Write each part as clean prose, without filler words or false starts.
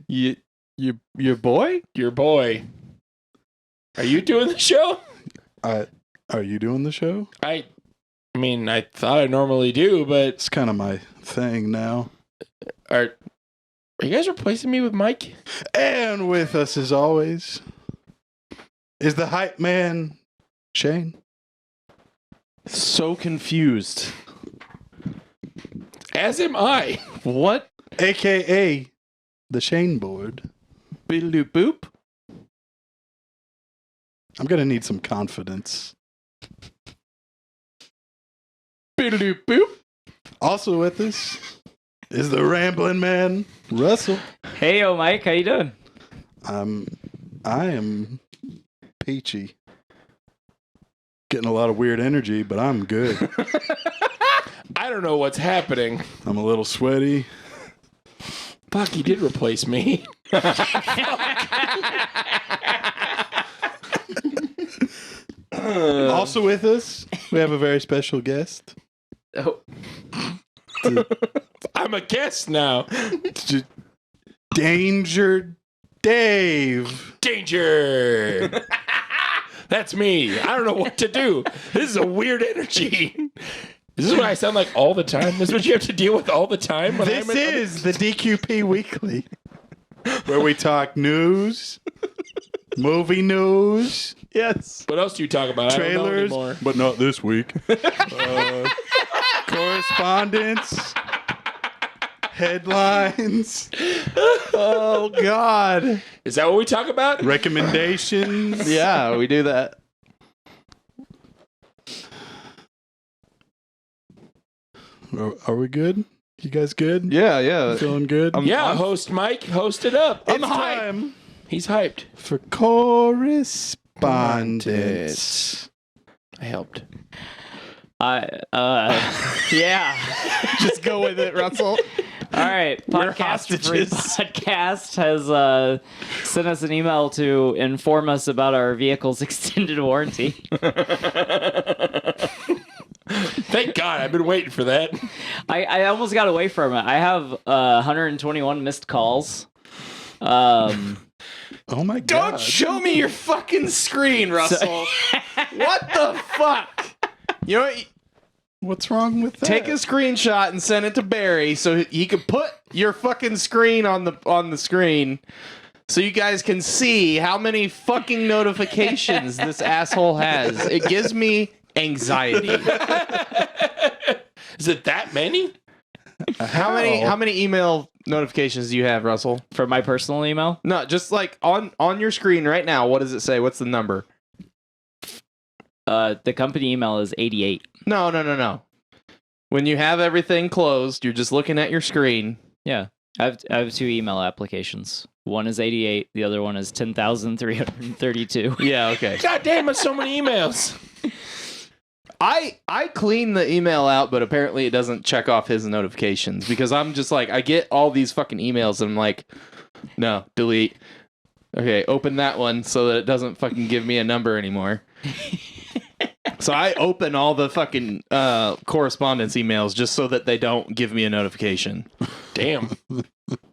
Your boy? Your boy. Are you doing the show? Are you doing the show? I mean, I thought I normally do, but It's kind of my thing now. are you guys replacing me with Mike? And with us, as always, is the hype man, Shane. So confused. As am I. What? A.K.A. the Shane board. Biddle boop? I'm going to need some confidence. Biddle boop? Also with us is the rambling man, Russell. Hey, yo, Mike, how you doing? I am peachy. Getting a lot of weird energy, but I'm good. I don't know what's happening. I'm a little sweaty. Fuck, he did replace me. Also with us, we have a very special guest. Oh, I'm a guest now. Danger Dave. Danger. That's me. I don't know what to do. This is a weird energy. Is this what I sound like all the time? This is what you have to deal with all the time? When This is the DQP Weekly, where we talk news, movie news, Yes. What else do you talk about? trailers, I don't know anymore. but not this week. Correspondence, headlines, Oh, God. Is that what we talk about? recommendations. Yeah, we do that. Are we good? You guys good? Yeah. Feeling good? Yeah, host Mike, host it up. It's time He's hyped. for correspondence. I helped. yeah. Just go with it, Russell. All right. We're Podcast Free hostages. Podcast has sent us an email to inform us about our vehicle's extended warranty. Thank God. I've been waiting for that. I almost got away from it. I have 121 missed calls. Oh my God. Don't show me your fucking screen, Russell. What the fuck? You know what? What's wrong with that? Take a screenshot and send it to Barry so he can put your fucking screen on the screen so you guys can see how many fucking notifications this asshole has. It gives me anxiety. Is it that many? How many email notifications do you have, Russell? For my personal email? No, just like on your screen right now. What does it say? What's the number? The company email is 88. No. When you have everything closed, you're just looking at your screen. Yeah. I have two email applications. One is 88. The other one is 10,332. Yeah, okay. God damn, it's so many emails. I clean the email out, but apparently it doesn't check off his notifications because I'm just like, I get all these fucking emails and I'm like, no, delete. Okay, open that one so that it doesn't fucking give me a number anymore. So I open all the fucking correspondence emails just so that they don't give me a notification. Damn.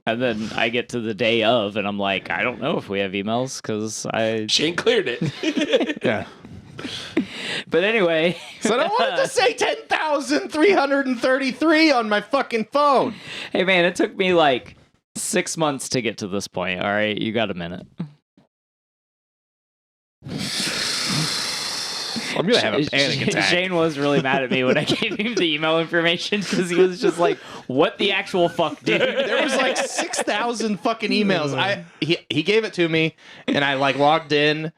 And then I get to the day of, and I'm like, I don't know if we have emails because Shane cleared it. Yeah. But anyway. So I don't want it to say 10,333 on my fucking phone. Hey, man, it took me like 6 months to get to this point. All right, you got a minute. I'm going to have a panic attack. Shane was really mad at me when I gave him the email information because he was just like, what the actual fuck, dude? There was like 6,000 fucking emails. He gave it to me, and I like logged in,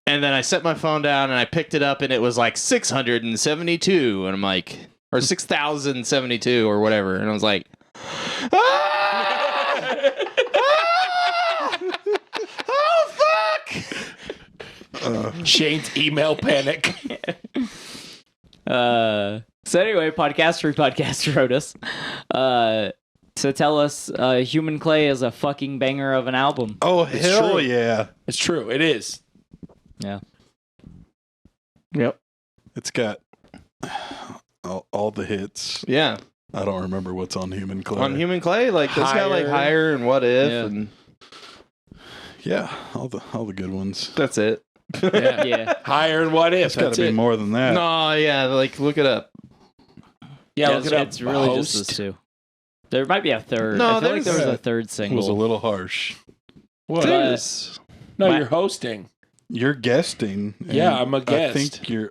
and then I set my phone down, and I picked it up, and it was like 672, and I'm like, or 6,072 or whatever, and I was like, ah! Oh, fuck! Shane's email panic. So anyway, Podcast wrote us to tell us Human Clay is a fucking banger of an album. Oh, It's hell true. yeah. It's true. It is. Yeah. Yep. It's got all the hits. Yeah. I don't remember what's on Human Clay. On Human Clay, like, this got like Higher. Higher and What If, Yeah. and Yeah, all the good ones. That's it. Yeah. Yeah. Higher and what if? It's got That's to be it. more than that. No, yeah, like look it up. Yeah, look it's, it up. it's really Host. just those two. There might be a third. No, I feel like there was there's- a third It single. was a little harsh. What? There's- No, My- you're hosting. You're guesting. and Yeah, I'm a I guest. think you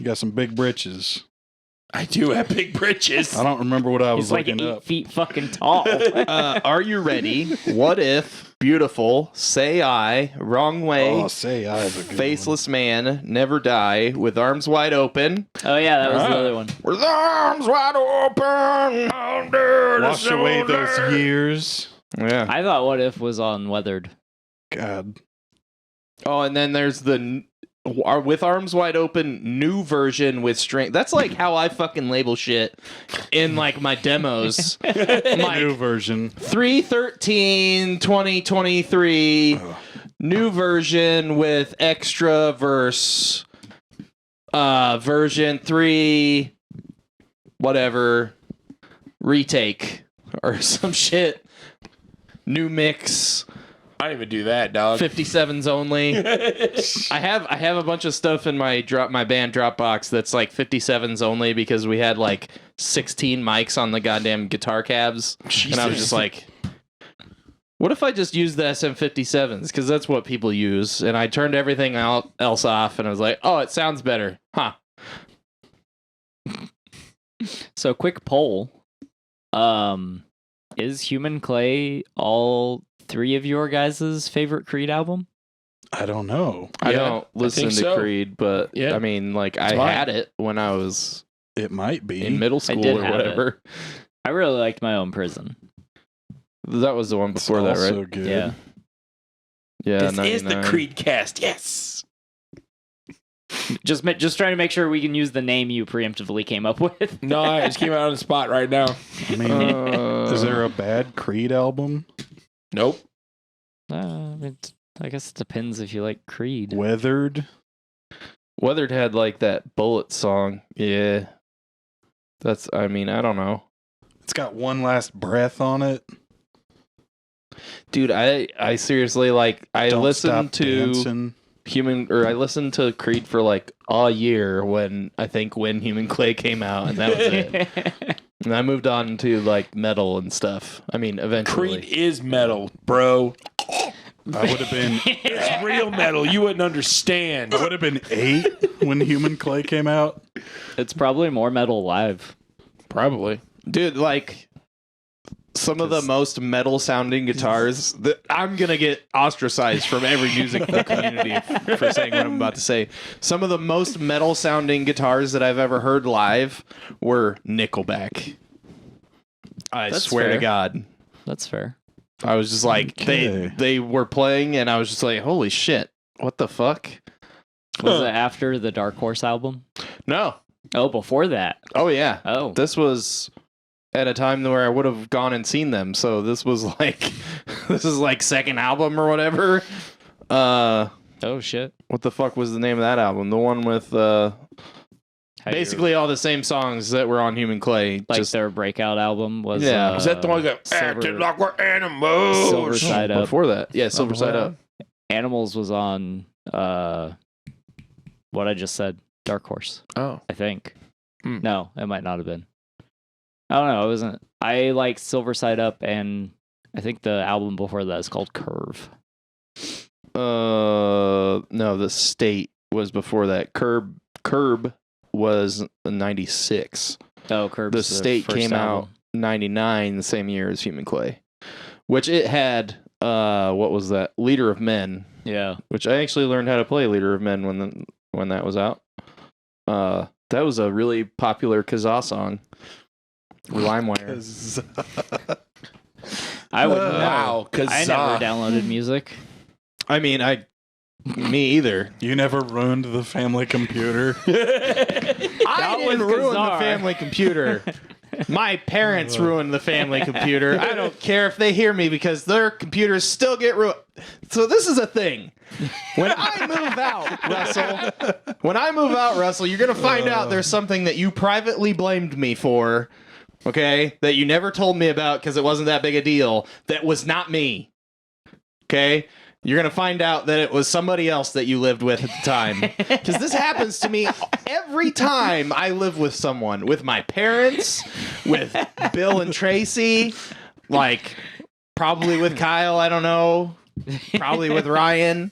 got some big britches. I do have big britches. I don't remember what I was He's like looking 8 up. feet fucking tall. Are you ready? What if beautiful? Say I. Wrong way. Oh, say I have a good Faceless man, never die, with arms wide open. Oh yeah, that was the Ah. other one. With arms wide open. Under one. the Wash away those shoulder. years. Yeah. I thought What If was on Weathered. God. Oh, and then there's the with arms wide open new version with string. That's like how I fucking label shit in like my demos. New Like version. 3/13/2023 new version with extra verse. Version 3 whatever retake or some shit. New mix. I didn't even do that, dog. 57s only. I have a bunch of stuff in my band Dropbox that's like 57s only because we had like 16 mics on the goddamn guitar cabs, and I was just like, what if I just used the SM57s because that's what people use, and I turned everything else off, and I was like, oh, it sounds better, huh? So quick poll. Is Human Clay all 3 of your guys' favorite Creed album? I don't know. I Yeah, don't listen think to so. Creed, but Yeah. I mean, like I mine. had it when I was It might be. in middle school did or have whatever. I really liked My Own Prison. That was the one It's before that, right? also good. Yeah. Yeah, This is the 99. Creed cast. Yes. Just trying to make sure we can use the name you preemptively came up with. No, I just came out on the spot right now. I mean, is there a bad Creed album? Nope. I guess it depends if you like Creed. Weathered? Weathered had like that Bullet song. Yeah. That's, I mean, I don't know. It's got One Last Breath on it. Dude, I seriously like I Don't listened Stop to Dancing. I listened to Creed for like a year when Human Clay came out, and that was it. And I moved on to like metal and stuff. I mean, eventually. Creed is metal, bro. I would have been It's real metal. You wouldn't understand. I would have been 8 when Human Clay came out. It's probably more metal live. Probably. Dude, like some of the most metal sounding guitars that I'm gonna get ostracized from every musical community for saying what I'm about to say. Some of the most metal sounding guitars that I've ever heard live were Nickelback. I That's swear fair. to God. That's fair. I was just like Okay. they were playing and I was just like, holy shit, what the fuck? Was it after the Dark Horse album? No. Oh, before that. Oh yeah. Oh. This was at a time where I would have gone and seen them. So this was like this is like second album or whatever. Oh shit. What the fuck was the name of that album? The one with basically all the same songs that were on Human Clay. like just their breakout album was Yeah. Was that the one that Silver- acted like we're animals? Silver Side Up. before that. Yeah, Silver Side Up. Animals was on what I just said, Dark Horse, Oh. I think. Hmm. No, it might not have been. I don't know. It wasn't. I like Silver Side Up, and I think the album before that is called Curve. No, The State was before that. Curb was 96. Oh, Curve. The State came out 99, the same year as Human Clay, which it had what was that? Leader of Men, Yeah. which I actually learned how to play Leader of Men when that was out. That was a really popular Kazaa song. LimeWire. I would know. Wow. I never downloaded music. I mean, me either. You never ruined the family computer. I was didn't ruin the Kazaa. family computer. My parents ruined the family computer. I don't care if they hear me because their computers still get ruined. So this is a thing. When I move out, Russell, you're going to find out there's something that you privately blamed me for okay, that you never told me about because it wasn't that big a deal, that was not me. Okay? You're going to find out that it was somebody else that you lived with at the time. Because this happens to me every time I live with someone. With my parents, with Bill and Tracy, like probably with Kyle, I don't know. Probably with Ryan.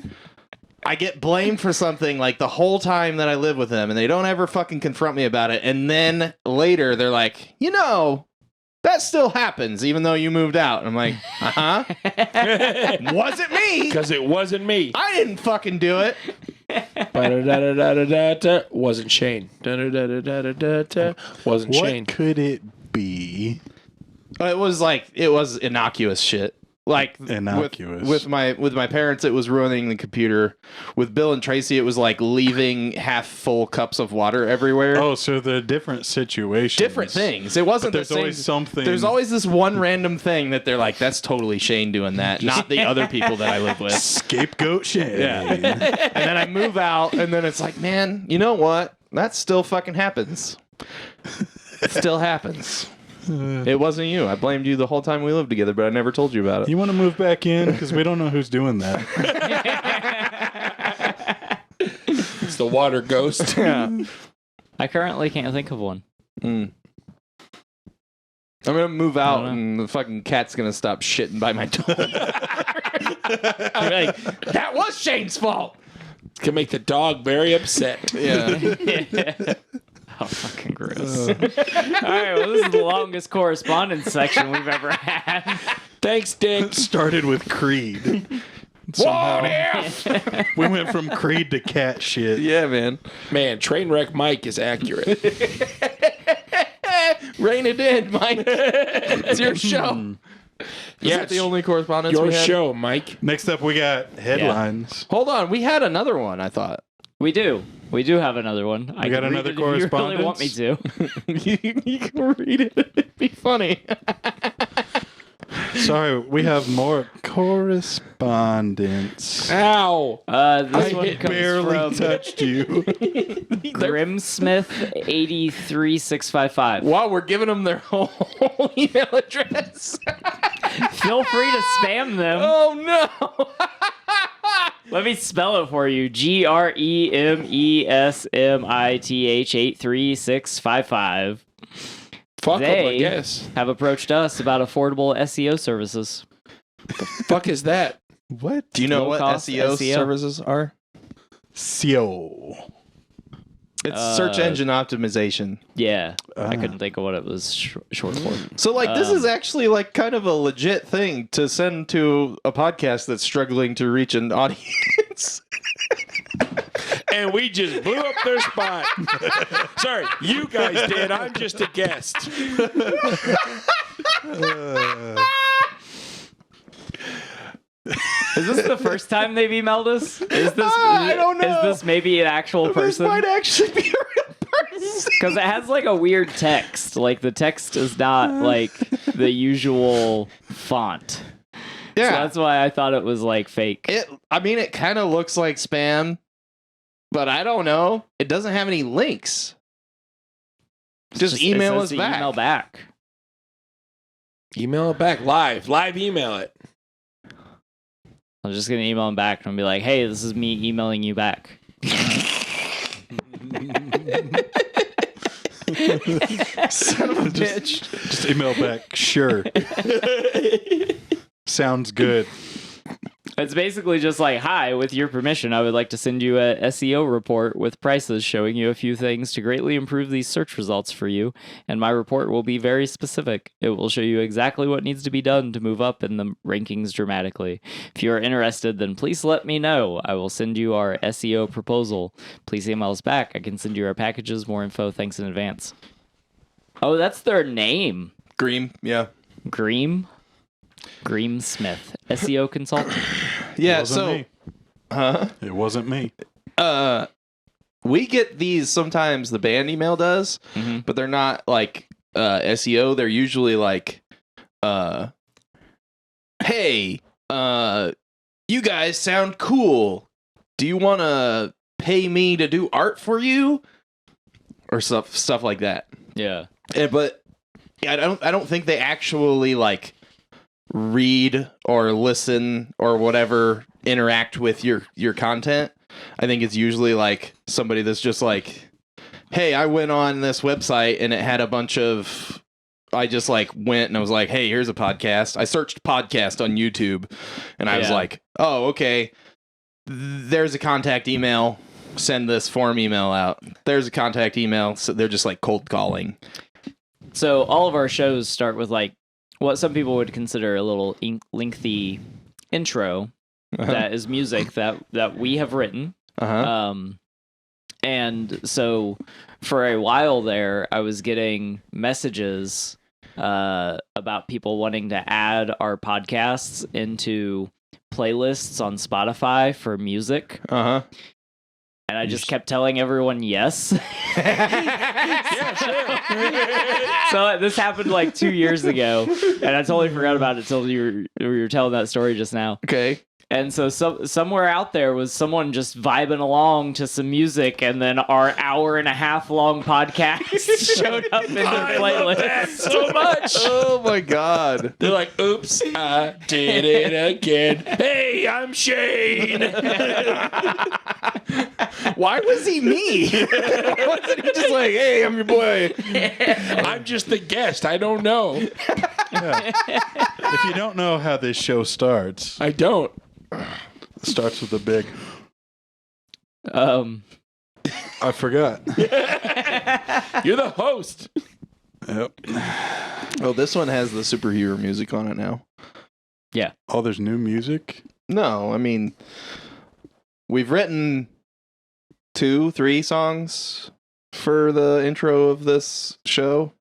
I get blamed for something like the whole time that I live with them, and they don't ever fucking confront me about it. And then later they're like, you know, that still happens even though you moved out. And I'm like, wasn't me. Because it wasn't me. I didn't fucking do it. Ba-da-da-da-da-da-da. Wasn't Shane. Da-da-da-da-da-da-da. Wasn't What Shane. could it be? It was innocuous shit. Like Innocuous. with my parents, it was ruining the computer. With Bill and Tracy, it was like leaving half full cups of water everywhere. Oh, so they're different situations. Different things. It wasn't But there's the same. always something. There's always this one random thing that they're like, that's totally Shane doing that, not the other people that I live with. Scapegoat Shane. Yeah. And then I move out, and then it's like, man, you know what? That still fucking happens. It still happens. It wasn't you. I blamed you the whole time we lived together, but I never told you about it. You want to move back in? Because we don't know who's doing that. It's the water ghost. Yeah. I currently can't think of one. I'm gonna move out, and the fucking cat's gonna stop shitting by my door. I'm like, that was Shane's fault. Can make the dog very upset. Yeah. Oh, fucking gross. All right, well, this is the longest correspondence section we've ever had. Thanks, Dick. Started with Creed. What if? We went from Creed to cat shit. Yeah, man. Man, Trainwreck Mike is accurate. Rein it in, Mike. It's your show. Is that the only correspondence Your we had? show, Mike. Next up, we got headlines. Hold on, we had another one, I thought. We do have another one. I got can read another it if you really want me correspondence? to. You can read it. It'd be funny. Sorry, we have more correspondence. Ow. This one comes Barely from touched you. Grimsmith 83655. Wow, we're giving them their whole email address. Feel free to spam them. Oh, no. Let me spell it for you. GREMESMITH 83655. Fuck 'em, I They guess. have approached us about affordable SEO services. Fuck is that? What? Do you know what Low-cost SEO SEO services are? SEO. It's search engine optimization. Yeah, I couldn't think of what it was short for. So, like, this is actually, like, kind of a legit thing to send to a podcast that's struggling to reach an audience. And we just blew up their spot. Sorry, you guys did. I'm just a guest. Is this the first time they've emailed us? Is this? I don't know. Is this maybe an actual This person? might actually be a real person. Because it has like a weird text. Like the text is not like the usual font. Yeah. So that's why I thought it was like fake. It kind of looks like spam, but I don't know. It doesn't have any links. Just email it us says to back. Email back. Email it back live. Live email it. I'm just gonna email them back and be like, "Hey, this is me emailing you back." Son of a bitch. Just email back. Sure. Sounds good. It's basically just like, hi, with your permission, I would like to send you a SEO report with prices showing you a few things to greatly improve these search results for you. And my report will be very specific. It will show you exactly what needs to be done to move up in the rankings dramatically. If you are interested, then please let me know. I will send you our SEO proposal. Please email us back. I can send you our packages, more info. Thanks in advance. Oh, that's their name. Green, yeah. Greem Smith, SEO consultant. Yeah, Wasn't so me. It wasn't me. we get these sometimes, the band email does, but they're not like SEO. They're usually like hey, you guys sound cool. Do you want to pay me to do art for you? Or stuff like that. Yeah. But I don't think they actually like read or listen or whatever interact with your content. I think it's usually like somebody that's just like, hey, I went on this website and it had a bunch of, I just like went and I was like, hey, here's a podcast. I searched podcast on YouTube and I was like, oh, okay, there's a contact email. Send this form email out. There's a contact email. So they're just like cold calling. So all of our shows start with like what some people would consider a little lengthy intro that is music that we have written. And so for a while there, I was getting messages about people wanting to add our podcasts into playlists on Spotify for music. And I just kept telling everyone yes. Yeah, sure. So this happened like 2 years ago, and I totally forgot about it until you were telling that story just now. Okay. And so somewhere out there was someone just vibing along to some music, and then our 1.5 hour long podcast showed up in the playlist. Love that so much. Oh my God. They're like, oops, I did it again. Hey, I'm Shane. Why was he me? Wasn't he just like, hey, I'm your boy? I'm just the guest. I don't know. Yeah. If you don't know how this show starts, I don't. it starts with a big, Um, I forgot. You're the host. Yep. Oh, this one has the superhero music on it now. Oh, there's new music? No, I mean, we've written 2-3 songs for the intro of this show.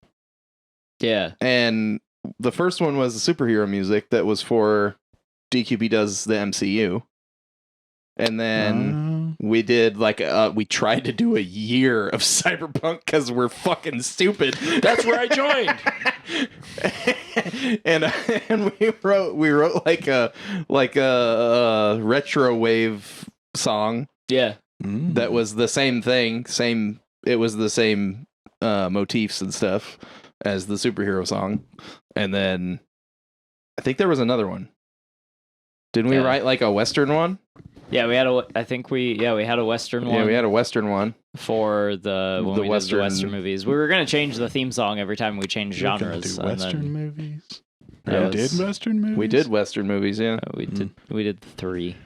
yeah. And the first one was the superhero music that was for DQP Does the MCU. And then we did like we tried to do a year of Cyberpunk because we're fucking stupid. That's where I joined. and we wrote like a retro wave song Yeah. that was the same thing. It was the same motifs and stuff as the superhero song. And then I think there was another one. Didn't we write like a Western one? Yeah, we had a Western one. Yeah, we had a Western one for the The we Western- did the Western movies. We were gonna change the theme song every time we changed We're gonna genres. do and Western then, movies? That We was- did Western movies? We did Western movies, yeah. we did 3.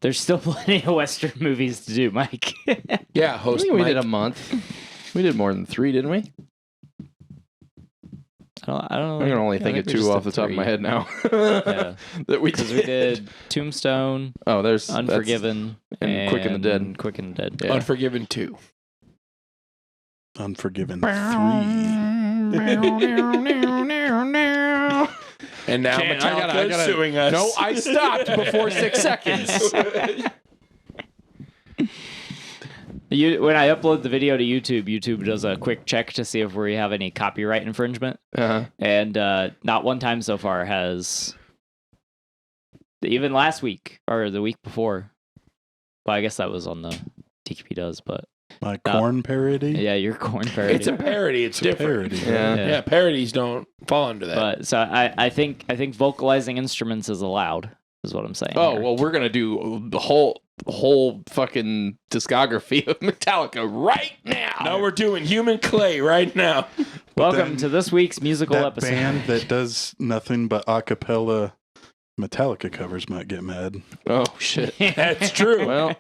There's still plenty of Western movies to do, Mike. Yeah, I host think we Mike. did a month. We did more than 3, didn't we? I don't know. I can only I think of we 2 just off did the top of my 3. head now. Yeah, That we because we did Tombstone, Oh, there's Unforgiven, and Quick and the Dead. Quick and the Dead. Yeah. Unforgiven 2. Unforgiven 3. And now Can't- I Metallica gotta- is suing us. No, I stopped before 6 seconds. When I upload the video to YouTube, YouTube does a quick check to see if we have any copyright infringement. Uh-huh. And not one time so far has, even last week or the week before. Well, I guess that was on the DQP Does, but My corn parody? yeah, your corn parody. It's a parody. It's different. Parody. Yeah. Yeah. Yeah, parodies don't fall under that. But so I think vocalizing instruments is allowed, is what I'm saying. Oh, here. well, we're going to do the whole fucking discography of Metallica right now. No, we're doing Human Clay right now. Welcome then to this week's musical That episode. band that does nothing but a cappella Metallica covers might get mad. Oh, shit. That's true. Well,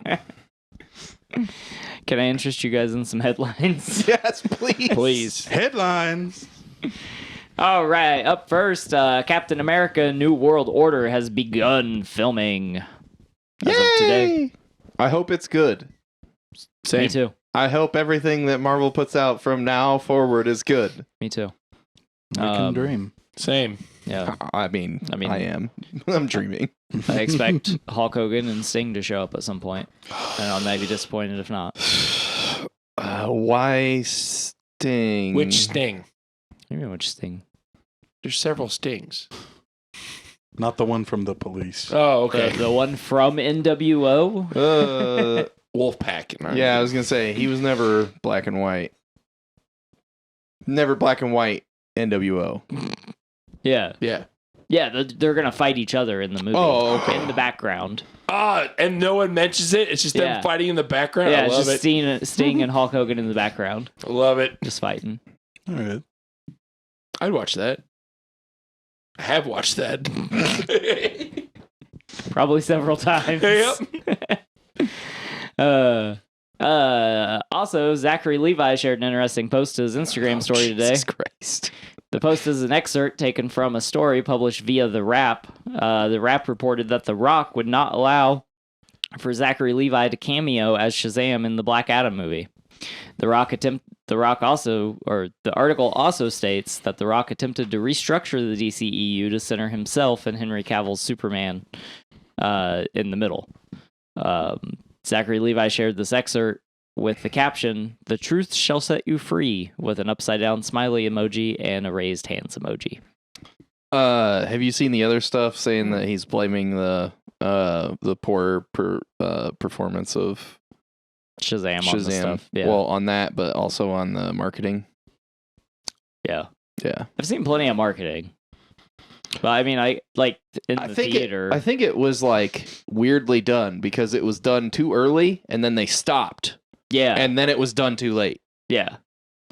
Can I interest you guys in some headlines? yes, please. Please. Headlines. All right, up first, Captain America: New World Order has begun filming. As of today. Yay! I hope it's good. Me too. I hope everything that Marvel puts out from now forward is good. Me too. I can dream. Same. Yeah. I mean, I am. I'm dreaming. I expect Hulk Hogan and Sting to show up at some point, and I might be disappointed if not. Why Sting? Which Sting? Maybe which Sting? There's several Stings. Not the one from the police. Oh, okay. The one from NWO. Wolfpack. Yeah, I was gonna say he was never black and white. Never black and white NWO. Yeah. Yeah. Yeah, they're going to fight each other in the movie. Oh, okay. In the background. And no one mentions it. It's just them fighting in the background. Yeah, I love it's just Sting and Hulk Hogan in the background. I love it. Just fighting. All right. I'd watch that. I have watched that. Probably several times. Yep. Also, Zachary Levi shared an interesting post to his Instagram story today. Jesus Christ. The post is an excerpt taken from a story published via The Wrap. The Wrap reported that The Rock would not allow for Zachary Levi to cameo as Shazam in the Black Adam movie. The article also states that The Rock attempted to restructure the DCEU to center himself and Henry Cavill's Superman in the middle. Zachary Levi shared this excerpt with the caption, "The truth shall set you free," with an upside down smiley emoji and a raised hands emoji. Have you seen the other stuff saying that he's blaming the poor performance of Shazam on the stuff? Yeah. Well, on that, but also on the marketing. Yeah. Yeah. I've seen plenty of marketing. But I mean, I theater. I think it was like weirdly done because it was done too early and then they stopped. Yeah. And then it was done too late. Yeah.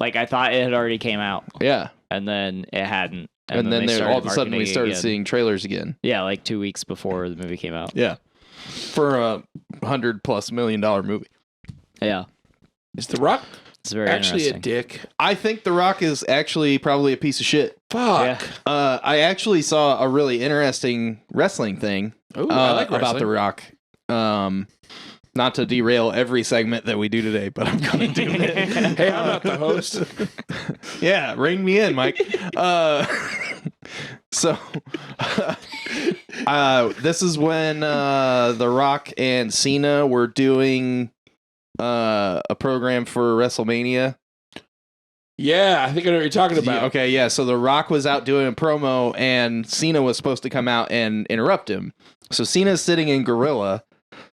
Like I thought it had already came out. Yeah. And then it hadn't. And then they all of a sudden we marketing started again. seeing trailers again. Yeah, like 2 weeks before the movie came out. Yeah. For a $100+ million movie. Yeah. Is The Rock It's very actually a interesting. dick? I think The Rock is actually probably a piece of shit. Fuck. Yeah. I actually saw a really interesting wrestling thing Ooh, I like about wrestling. The Rock. Not to derail every segment that we do today, but I'm going to do it. Hey, I'm not the host. Yeah, rein me in, Mike. So, this is when The Rock and Cena were doing a program for WrestleMania. Yeah, I think I know what you're talking about. Okay, yeah. So The Rock was out doing a promo, and Cena was supposed to come out and interrupt him. So Cena's sitting in Gorilla,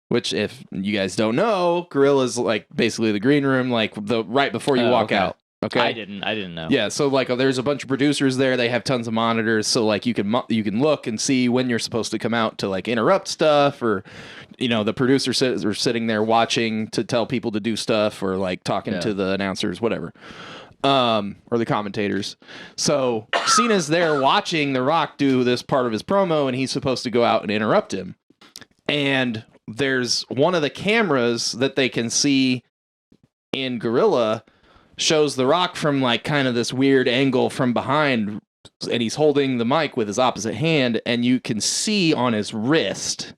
which, if you guys don't know, Gorilla's like basically the green room, like the right before you walk okay. out. Okay, I didn't know. yeah. So like, there's a bunch of producers there. They have tons of monitors, so like you can look and see when you're supposed to come out to like interrupt stuff, or the producers are sitting there watching to tell people to do stuff, or like talking to the announcers, whatever. Or the commentators. So Cena's there watching The Rock do this part of his promo, and he's supposed to go out and interrupt him. And there's one of the cameras that they can see in Gorilla shows The Rock from like kind of this weird angle from behind, and he's holding the mic with his opposite hand, and you can see on his wrist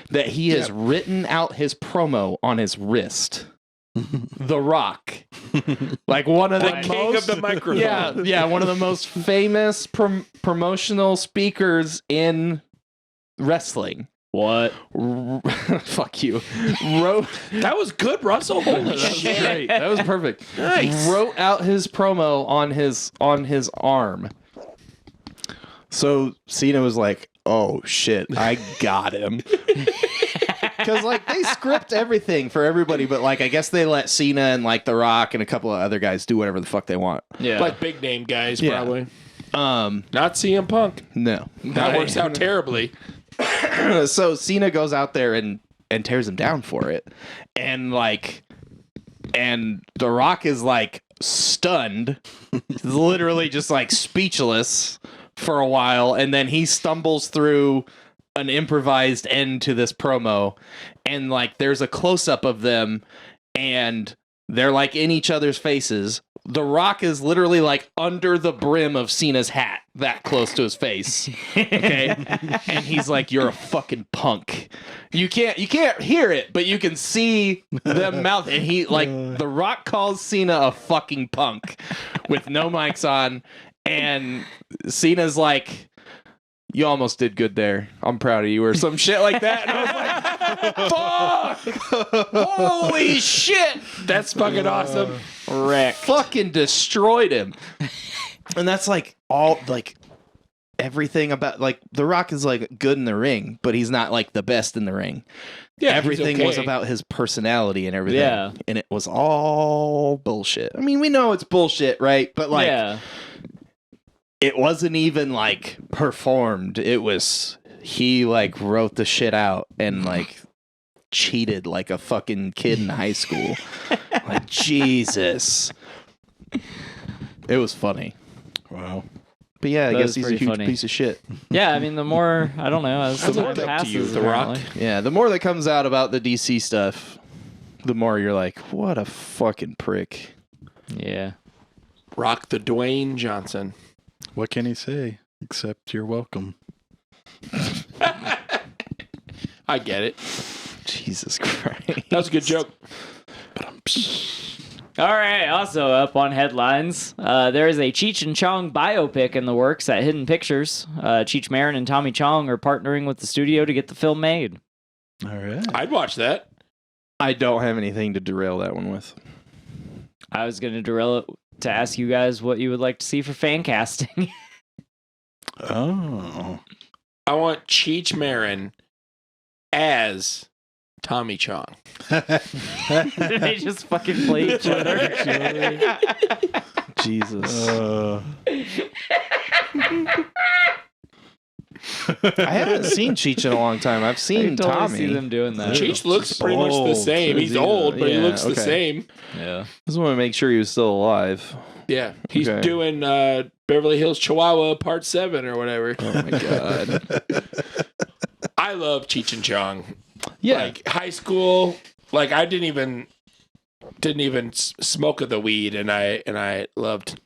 that he has written out his promo on his wrist. The Rock, like one of the king of the microphone. yeah, one of the most famous promotional speakers in wrestling. What? Fuck you. Wrote That was good, Russell. Holy shit. great. That was perfect. Nice. Wrote out his promo on his arm. So Cena was like, "Oh shit, I got him." Because like they script everything for everybody, but like I guess they let Cena and like The Rock and a couple of other guys do whatever the fuck they want. Yeah. Like big name guys, Yeah. probably. Not CM Punk. No. That works out terribly. So Cena goes out there and tears him down for it. And The Rock is like stunned, literally just like speechless for a while, and then he stumbles through an improvised end to this promo, and like there's a close-up of them, and they're like in each other's faces. The Rock is literally like under the brim of Cena's hat, that close to his face. Okay. And he's like, "You're a fucking punk." You can't hear it, but you can see the mouth. And he like, The Rock calls Cena a fucking punk with no mics on. And Cena's like, "You almost did good there. I'm proud of you," or some shit like that. And I was like, "Fuck! Holy shit!" That's fucking awesome. Wreck. Fucking destroyed him. And that's like all like everything about like The Rock is like good in the ring, but he's not like the best in the ring. Yeah, Everything he's was okay. about his personality and everything. Yeah. And it was all bullshit. I mean, we know it's bullshit, right? But like yeah. it wasn't even like performed. It was he like wrote the shit out and like cheated like a fucking kid in high school. Like Jesus. It was funny. Wow. But yeah, I That guess was he's a pretty huge funny. piece of shit. Yeah, I mean, the more, I don't know, as the I'd time look up to passes, you, The Rock. apparently. Yeah, the more that comes out about the DC stuff, the more you're like, what a fucking prick. Yeah. Rock the Dwayne Johnson. What can he say except you're welcome? I get it. Jesus Christ. That was a good joke. All right, also up on headlines, there is a Cheech and Chong biopic in the works at Hidden Pictures. Cheech Marin and Tommy Chong are partnering with the studio to get the film made. All right. I'd watch that. I don't have anything to derail that one with. I was going to derail it to ask you guys what you would like to see for fan casting. Oh. I want Cheech Marin as Tommy Chong. They just fucking play each other. Jesus. I haven't seen Cheech in a long time. I've I seen totally Tommy. see them doing that. Cheech looks pretty much the old. same. He's Is he? old, but he Yeah, looks the okay. same. Yeah. Just want to make sure he was still alive. Yeah. He's Okay. doing Beverly Hills Chihuahua Part 7 or whatever. Oh my god. I love Cheech and Chong. Yeah. Like high school, like I didn't even smoke of the weed, and I loved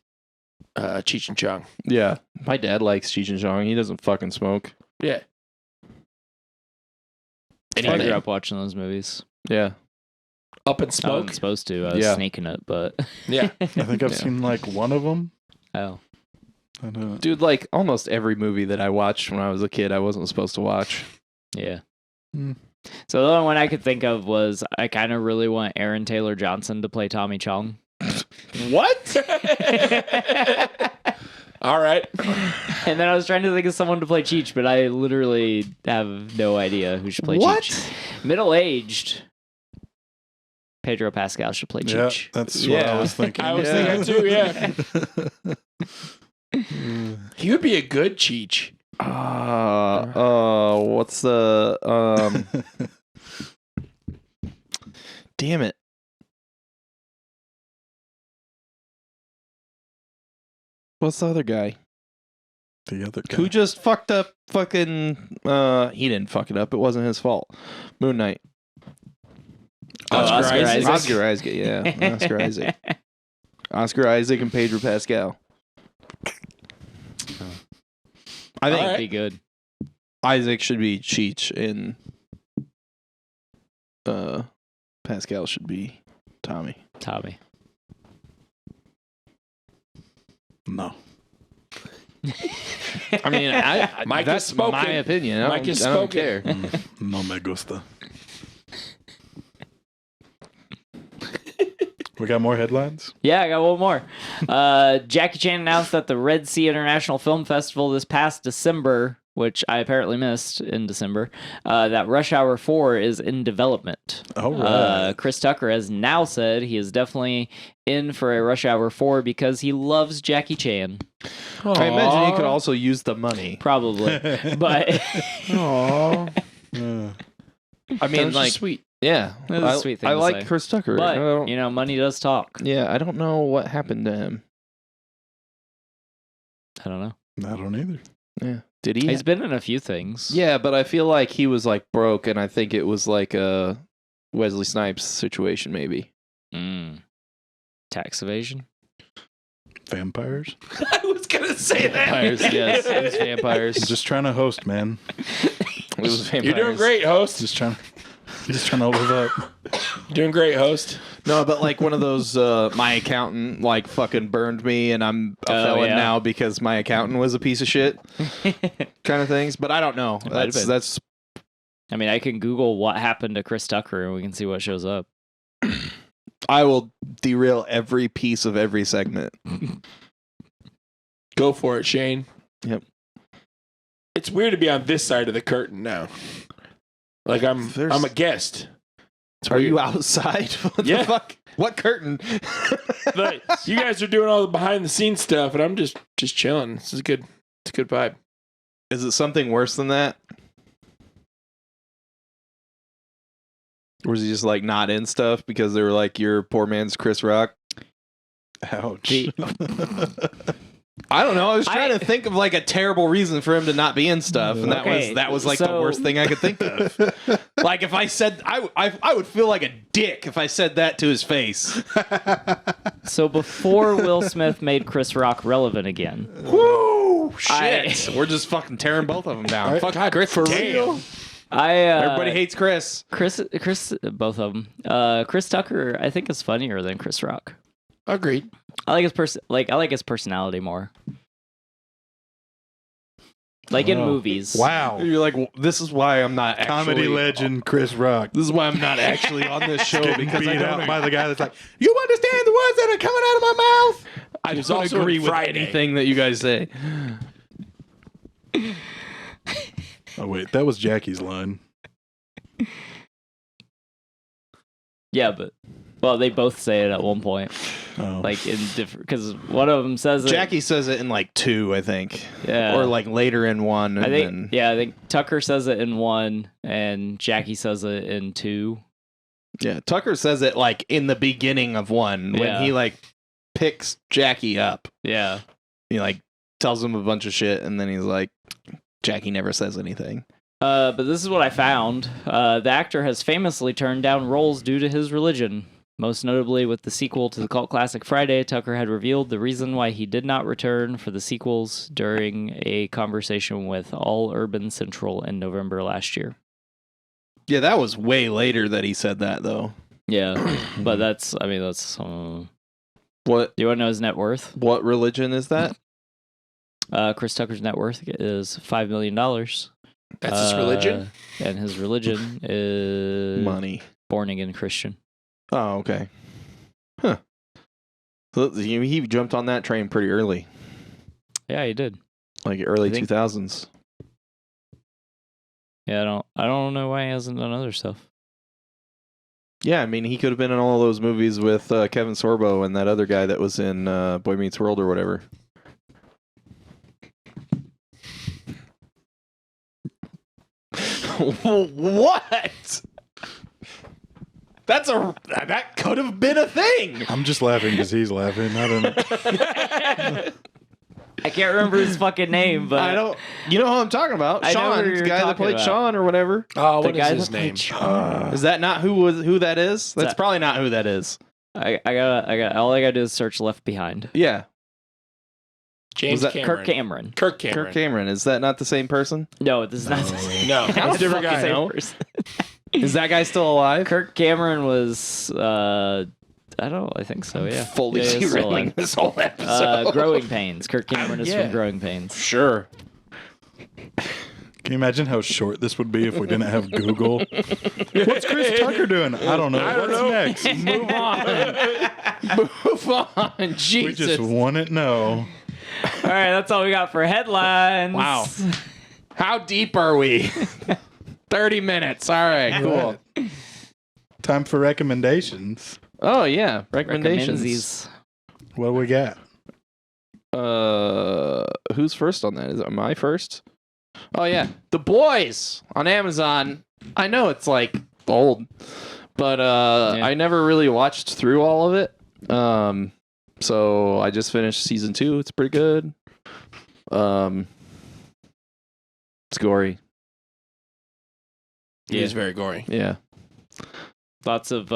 Cheech and Chong. Yeah. My dad likes Cheech and Chong. He doesn't fucking smoke. Yeah. I Anyway, grew up watching those movies. Yeah. Up in I smoke. wasn't supposed to. I was Yeah. sneaking it, but... Yeah. I think I've Yeah. seen like one of them. Oh. I don't. Dude, like almost every movie that I watched when I was a kid, I wasn't supposed to watch. Yeah. Hmm. So the only one I could think of was I kind of really want Aaron Taylor Johnson to play Tommy Chong. What? All right. And then I was trying to think of someone to play Cheech, but I literally have no idea who should play What? Cheech. Middle-aged Pedro Pascal should play Yeah, Cheech. that's what I Yeah. was thinking. I was Yeah. thinking too, yeah. He would be a good Cheech. What's the damn it. What's the other guy? The other guy. Who just fucked up fucking he didn't fuck it up. It wasn't his fault. Moon Knight. Oscar Isaac. Oscar Isaac, yeah. Oscar Isaac. Oscar Isaac and Pedro Pascal. I think All right. Be good. Isaac should be Cheech and Pascal should be Tommy. Tommy. No. I mean, Mike that's has spoken. my opinion. I Mike don't, has I don't spoken. care. No me gusta. We got more headlines? Yeah, I got one more. Jackie Chan announced at the Red Sea International Film Festival this past December, which I apparently missed in December, that Rush Hour 4 is in development. All right. Chris Tucker has now said he is definitely in for a Rush Hour 4 because he loves Jackie Chan. I imagine he could also use the money. Probably. But Aww. I mean, like, sweet. yeah, That's a sweet thing I to like say. Chris Tucker. I but don't- you know, money does talk. yeah, I don't know what happened to him. I don't know. I don't either. Yeah, did he? He's been in a few things. Yeah, but I feel like he was like broke, and I think it was like a Wesley Snipes situation, maybe. Mm. Tax evasion. Vampires? I was gonna say that. Vampires, yes, it was vampires. I'm just trying to host, man. It was vampires. You're doing great, host. Just trying to live up. Doing great, host. No, but like one of those, my accountant like fucking burned me, and I'm a Oh, felon yeah. now because my accountant was a piece of shit, kind of things. But I don't know. might have been. That's. I mean, I can Google what happened to Chris Tucker and we can see what shows up. I will derail every piece of every segment. Go for it, Shane. Yep. It's weird to be on this side of the curtain now. Like I'm There's- a guest. Are you outside? What Yeah. the fuck? What curtain? But you guys are doing all the behind the scenes stuff, and I'm just chilling. This is good. It's a good vibe. Is it something worse than that? Or is he just like not in stuff because they were like, you're poor man's Chris Rock? Ouch. I don't know. I was trying to think of like a terrible reason for him to not be in stuff, and Okay, that was like the so- worst thing I could think of. Like if I said, I would feel like a dick if I said that to his face. So before Will Smith made Chris Rock relevant again, Woo! Shit! We're just fucking tearing both of them down. Right. Fuck God, Chris for damn. real. Everybody Everybody hates Chris. Chris, both of them. Chris Tucker, I think, is funnier than Chris Rock. Agreed. I like his personality more. Like in Oh. movies. Wow. You're like, well, this is why I'm not actually, Comedy legend Chris Rock. This is why I'm not actually on this show Getting because I beat don't out by the guy that's like, you understand the words that are coming out of my mouth? I He was don't also agree in with Friday. anything that you guys say. Oh wait, that was Jackie's line. Yeah, but they both say it at one point, Oh. like in different. Because one of them says it. Jackie says it in like 2, I think. Yeah. Or like later in 1. And I think. then, Yeah, I think Tucker says it in 1, and Jackie says it in 2. yeah. Tucker says it like in the beginning of 1 when Yeah. he like picks Jackie up. Yeah. He like tells him a bunch of shit, and then he's like, Jackie never says anything. But this is what I found. The actor has famously turned down roles due to his religion. Most notably with the sequel to the cult classic Friday, Tucker had revealed the reason why he did not return for the sequels during a conversation with All Urban Central in November last year. Yeah, that was way later that he said that though. Yeah, but that's. What Do you want to know his net worth? what religion is that? Chris Tucker's net worth is $5 million. That's his religion? And his religion is Money. born again Christian. Oh, okay. Huh. So he jumped on that train pretty early, Yeah, he did. like early I think- 2000s. Yeah, I don't know why he hasn't done other stuff. Yeah, I mean, he could have been in all those movies with Kevin Sorbo and that other guy that was in Boy Meets World or whatever. What? That could have been a thing. I'm just laughing because he's laughing. I don't know. I can't remember his fucking name, but I don't. You know who I'm talking about? I know Sean, who the you're guy that talking played about. Sean or whatever. Oh, the what guy is his that played name? Sean. Is that not who that is? That's that- probably not who that is. I got all I gotta do is search Left Behind. Yeah, James Was that Cameron. Kirk Cameron. Kirk Cameron. Kirk Cameron. Is that not the same person? No, this is not the same. No, How it's a different the fuck guy. is that? same No. person. Is that guy still alive? Kirk Cameron was I think so, yeah. Fully Yeah, he's still derailing alive. this whole episode. Growing Pains. Kirk Cameron is Yeah. from Growing Pains. Sure. Can you imagine how short this would be if we didn't have Google? What's Chris Tucker doing? I don't know. I don't What's know. next? Move on. Move on. We Jesus. just wouldn't know. All right, that's all we got for headlines. Wow. How deep are we? 30 minutes. All right, cool. Right. Time for recommendations. Oh, yeah. Recommendations. Recommendations. What do we got? Who's first on that? Is it my first? Oh, yeah. The Boys on Amazon. I know it's like old, but I never really watched through all of it. So I just finished season 2. It's pretty good. It's gory. He is very gory. Yeah. Lots of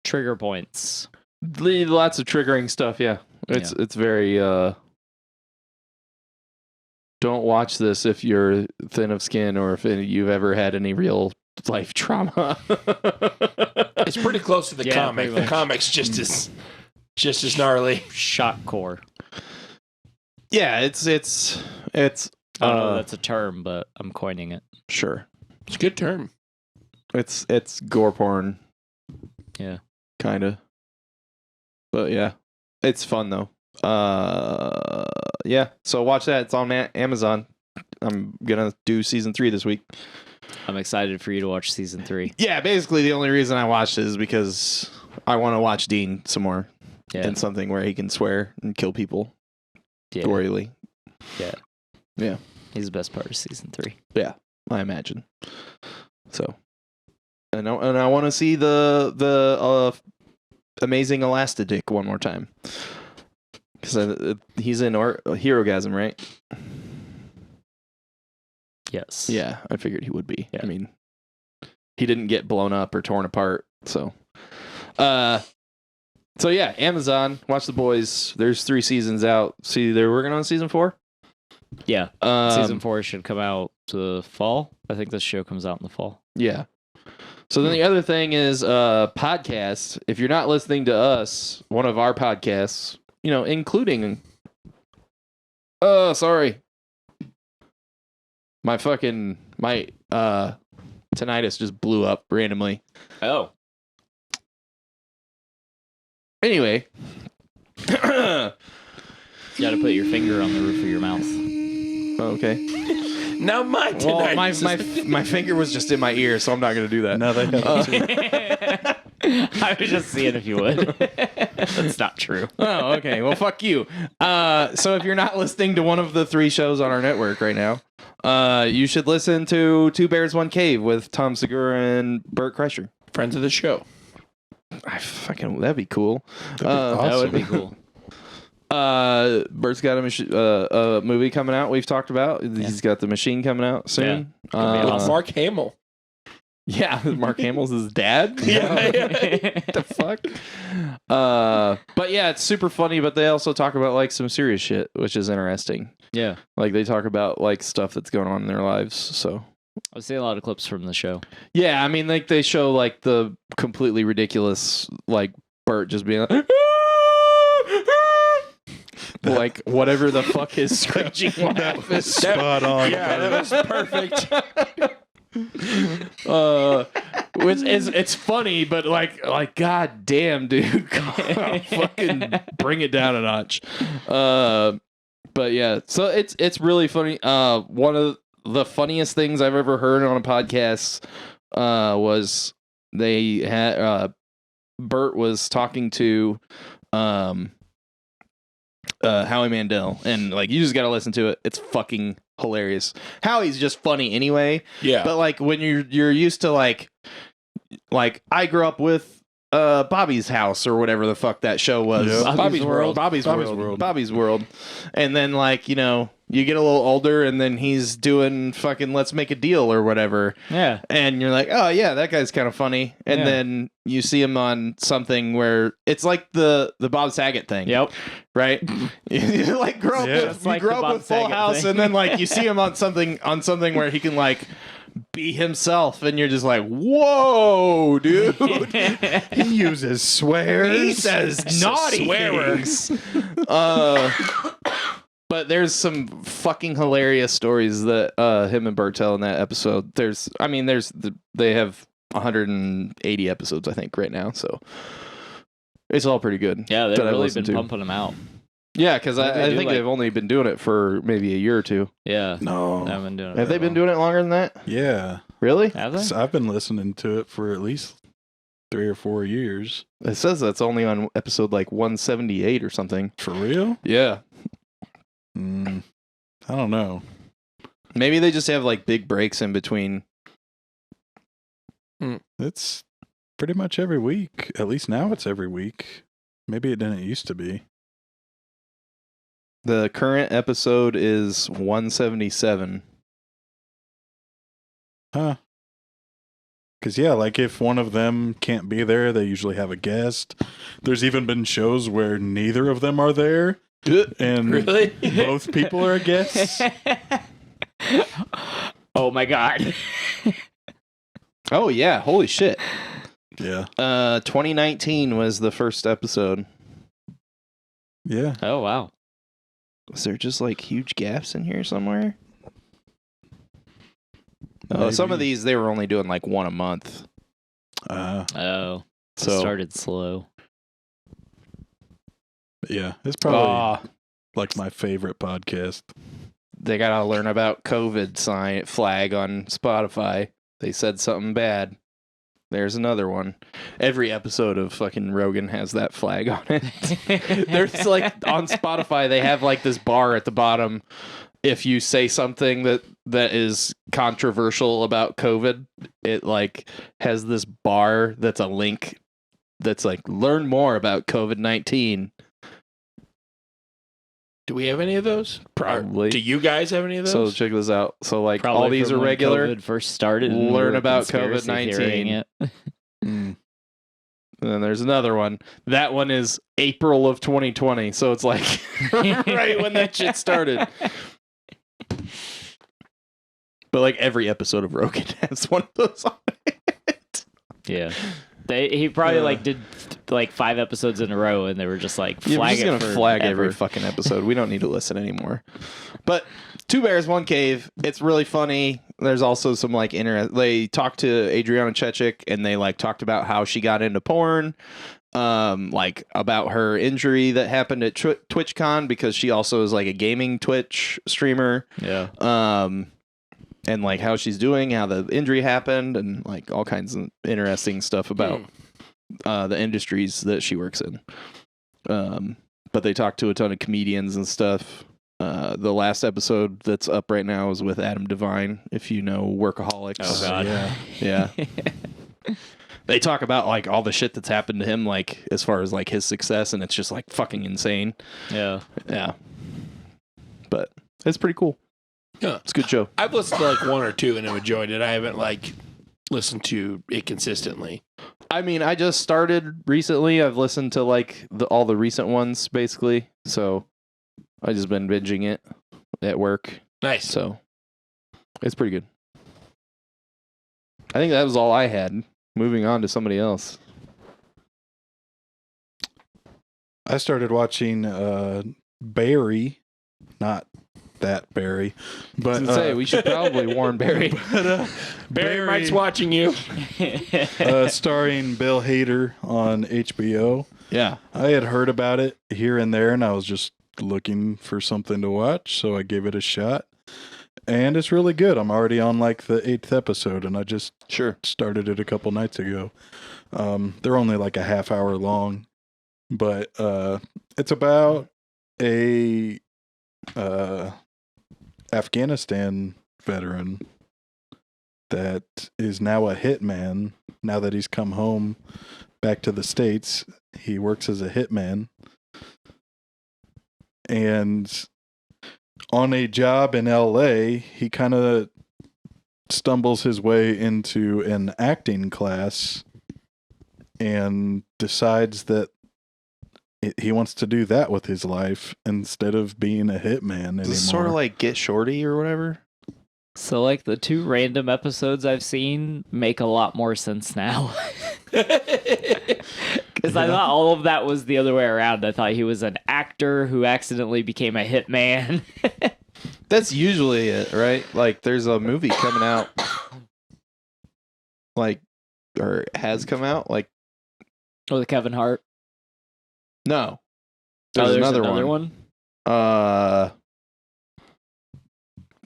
trigger points. Lots of triggering stuff, yeah. It's very don't watch this if you're thin of skin or if you've ever had any real life trauma. It's pretty close to the Yeah, comic. pretty The much. comic's just as gnarly. Shock core. Yeah, it's I don't know if that's a term, but I'm coining it. sure. It's a good term. It's gore porn. Yeah. Kind of. But yeah. It's fun though. Yeah. So watch that. It's on Amazon. I'm gonna do season 3 this week. I'm excited for you to watch season 3. Yeah, basically the only reason I watched it is because I want to watch Dean some more Yeah. in something where he can swear and kill people Yeah. royally. Yeah. Yeah. He's the best part of season 3. Yeah, I imagine. So, and I want to see the amazing Elastadick one more time because he's in Herogasm, right? Yes. Yeah, I figured he would be. Yeah. I mean, he didn't get blown up or torn apart, so. So yeah, Amazon. Watch The Boys. There's 3 seasons out. See, they're working on season 4. Yeah. Season 4 should come out the fall. I think this show comes out in the fall. Yeah. So then the other thing is podcasts. If you're not listening to us, one of our podcasts, including sorry. My tinnitus just blew up randomly. Oh. Anyway. You got to put your finger on the roof of your mouth. Okay. Now my Well, tinnitus. my finger was just in my ear, so I'm not going to do that. Now they have two. I was just seeing if you would. That's not true. Oh, okay. Well, fuck you. So if you're not listening to one of the 3 shows on our network right now, you should listen to Two Bears, One Cave with Tom Segura and Bert Kreischer. Friends of the show. That'd be cool. That would be cool. Bert's got a movie coming out we've talked about. He's got The Machine coming out soon. Gonna be awesome. Mark Hamill. Yeah, Mark Hamill's his dad. Yeah. What the fuck? But yeah, it's super funny, but they also talk about like some serious shit, which is interesting. Yeah. Like they talk about like stuff that's going on in their lives. So I've seen a lot of clips from the show. yeah, I mean like they show like the completely ridiculous like Bert just being like whatever the fuck his screeching laugh is. Spot on. Yeah, that was perfect. Which is it's funny, but like god damn, dude, fucking bring it down a notch. But yeah, so it's really funny. One of the funniest things I've ever heard on a podcast was they had Bert was talking to Howie Mandel, and like you just got to listen to it. It's fucking hilarious. Howie's just funny anyway. Yeah. But like when you're used to like I grew up with Bobby's House or whatever the fuck that show was. Yeah. Bobby's World. Bobby's World. And then like, you get a little older and then he's doing fucking Let's Make a Deal or whatever. Yeah. And you're like, oh yeah, that guy's kind of funny. And Yeah. then you see him on something where it's like the Bob Saget thing. Yep. Right? You like grow up Yeah. with, It's like you grow the up Bob with Full Saget House thing. and then like you see him on something where he can like be himself and you're just like, whoa, dude. He uses swears. He says naughty things. But there's some fucking hilarious stories that him and Bert tell in that episode. They have 180 episodes, I think, right now. So it's all pretty good. Yeah, they've that I've really listened been to. pumping them out. Yeah, because What do I they do, think like- they've only been doing it for maybe a year or two. Yeah. No. I've been doing it. Have they been doing it longer than that? Yeah. Really? Have they? So I've been listening to it for at least 3 or 4 years. It says that's only on episode like 178 or something. For real? Yeah. I don't know. Maybe they just have like big breaks in between. It's pretty much every week. At least now it's every week. Maybe it didn't used to be. The current episode is 177. Huh. Because, yeah, like if one of them can't be there, they usually have a guest. There's even been shows where neither of them are there. And Really? both people are guests. Oh my god. Oh yeah, holy shit. Yeah. 2019 was the first episode. Yeah. Oh wow. Was there just like huge gaps in here somewhere? Oh, Maybe. some of these they were only doing like one a month. Oh. So It started slow. Yeah. It's probably like my favorite podcast. they gotta learn about COVID flag on Spotify. They said something bad. There's another one. Every episode of fucking Rogan has that flag on it. There's like on Spotify, they have like this bar at the bottom. If you say something that is controversial about COVID, it like has this bar that's a link that's like learn more about COVID-19. Do we have any of those? Probably. Do you guys have any of those? So check this out. So like Probably all these from are when regular. COVID first started. And Learn we were about conspiracy COVID-19. theorying it. Mm. And then there's another one. That one is April of 2020. So it's like right when that shit started. But like every episode of Rogan has one of those on it. Yeah. He probably like did like 5 episodes in a row, and they were just like Yeah, we're flag just it gonna for flag ever. every fucking episode. We don't need to listen anymore. But Two Bears, One Cave. It's really funny. There's also some like They talked to Adriana Chechik, and they like talked about how she got into porn, like about her injury that happened at TwitchCon because she also is like a gaming Twitch streamer. Yeah. And like how she's doing, how the injury happened, and like all kinds of interesting stuff about the industries that she works in. But they talked to a ton of comedians and stuff. The last episode that's up right now is with Adam Devine, if you know Workaholics. Oh God. Yeah. Yeah. They talk about like all the shit that's happened to him, like as far as like his success, and it's just like fucking insane. Yeah. Yeah. But it's pretty cool. Yeah. It's a good show. I've listened to like 1 or 2 and have enjoyed it. I haven't like listened to it consistently. I mean, I just started recently. I've listened to like all the recent ones basically. So I just been binging it at work. Nice. So it's pretty good. I think that was all I had. Moving on to somebody else. I started watching Barry, not that Barry, but Say we should probably warn Barry. Barry Mike's watching you. Starring Bill Hader on HBO. Yeah. I had heard about it here and there, and I was just looking for something to watch, so I gave it a shot. And it's really good. I'm already on like the 8th episode, and I just started it a couple nights ago. They're only like a half hour long, but it's about a Afghanistan veteran that is now a hitman. Now that he's come home back to the States, he works as a hitman. And on a job in LA, he kind of stumbles his way into an acting class and decides that he wants to do that with his life instead of being a hitman anymore. Is this sort of like Get Shorty or whatever? So like the 2 random episodes I've seen make a lot more sense now. Because I thought all of that was the other way around. I thought he was an actor who accidentally became a hitman. That's usually it, right? Like there's a movie coming out like or has come out like With Kevin Hart. no. There's another one.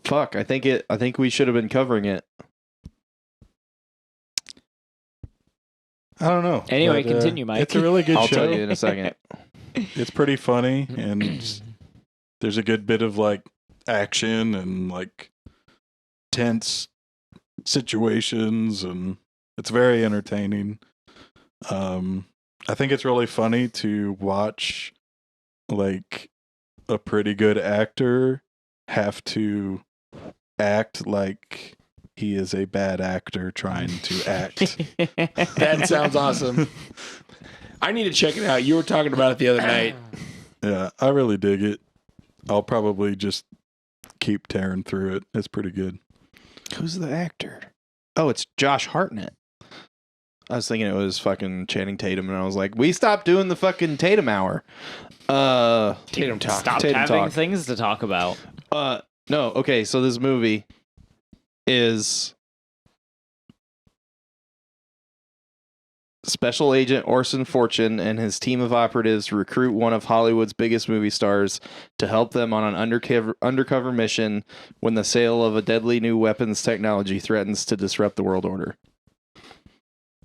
Fuck, I think we should have been covering it. I don't know. Anyway, but, continue, Mike. It's a really good I'll show. tell you in a second. It's pretty funny, and there's a good bit of like action and like tense situations, and it's very entertaining. I think it's really funny to watch like a pretty good actor have to act like he is a bad actor trying to act. That sounds awesome. I need to check it out. You were talking about it the other night. Yeah, I really dig it. I'll probably just keep tearing through it. It's pretty good. Who's the actor? Oh, it's Josh Hartnett. I was thinking it was fucking Channing Tatum, and I was like, we stopped doing the fucking Tatum hour. Tatum talk. Stop Tatum having talk. things to talk about. No, okay, so this movie is Special Agent Orson Fortune and his team of operatives recruit one of Hollywood's biggest movie stars to help them on an undercover mission when the sale of a deadly new weapons technology threatens to disrupt the world order.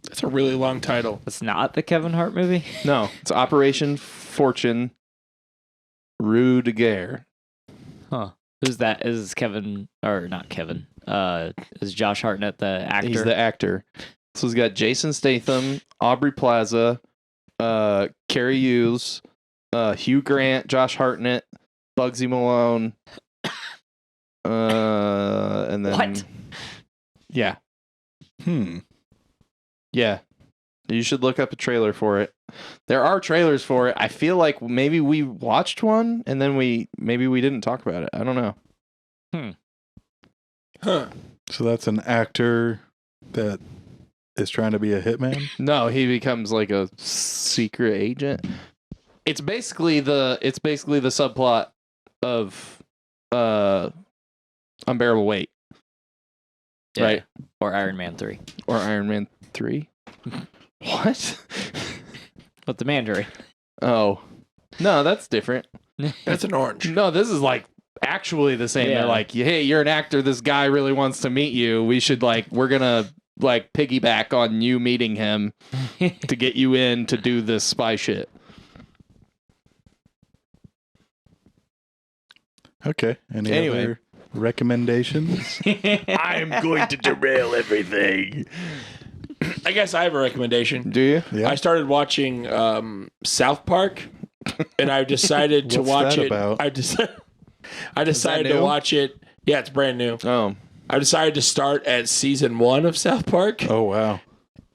That's a really long title. It's not the Kevin Hart movie. No, it's Operation Fortune Rue de Guerre. Huh. Who's that? Is Kevin or not Kevin? Is Josh Hartnett the actor? He's the actor. So he's got Jason Statham, Aubrey Plaza, Carrie Hughes, Hugh Grant, Josh Hartnett, Bugsy Malone, and then What? Yeah, yeah. You should look up a trailer for it. There are trailers for it. I feel like maybe we watched one and then maybe we didn't talk about it. I don't know. Huh. So that's an actor that is trying to be a hitman? No, he becomes like a secret agent. It's basically the subplot of Unbearable Weight. Yeah. Right. Or Iron Man 3. Or Iron Man 3. What? With the Mandarin. Oh. No, that's different. That's an orange. No, this is like actually the same. Yeah. They're like, hey, you're an actor. This guy really wants to meet you. We're going to like piggyback on you meeting him to get you in to do this spy shit. Okay. Any Anyway. other recommendations? I'm going to derail everything. I guess I have a recommendation. Do you? Yeah. I started watching South Park, and I decided to What's watch that it. about? I decided to new? watch it. Yeah, it's brand new. Oh. I decided to start at season 1 of South Park. Oh, wow.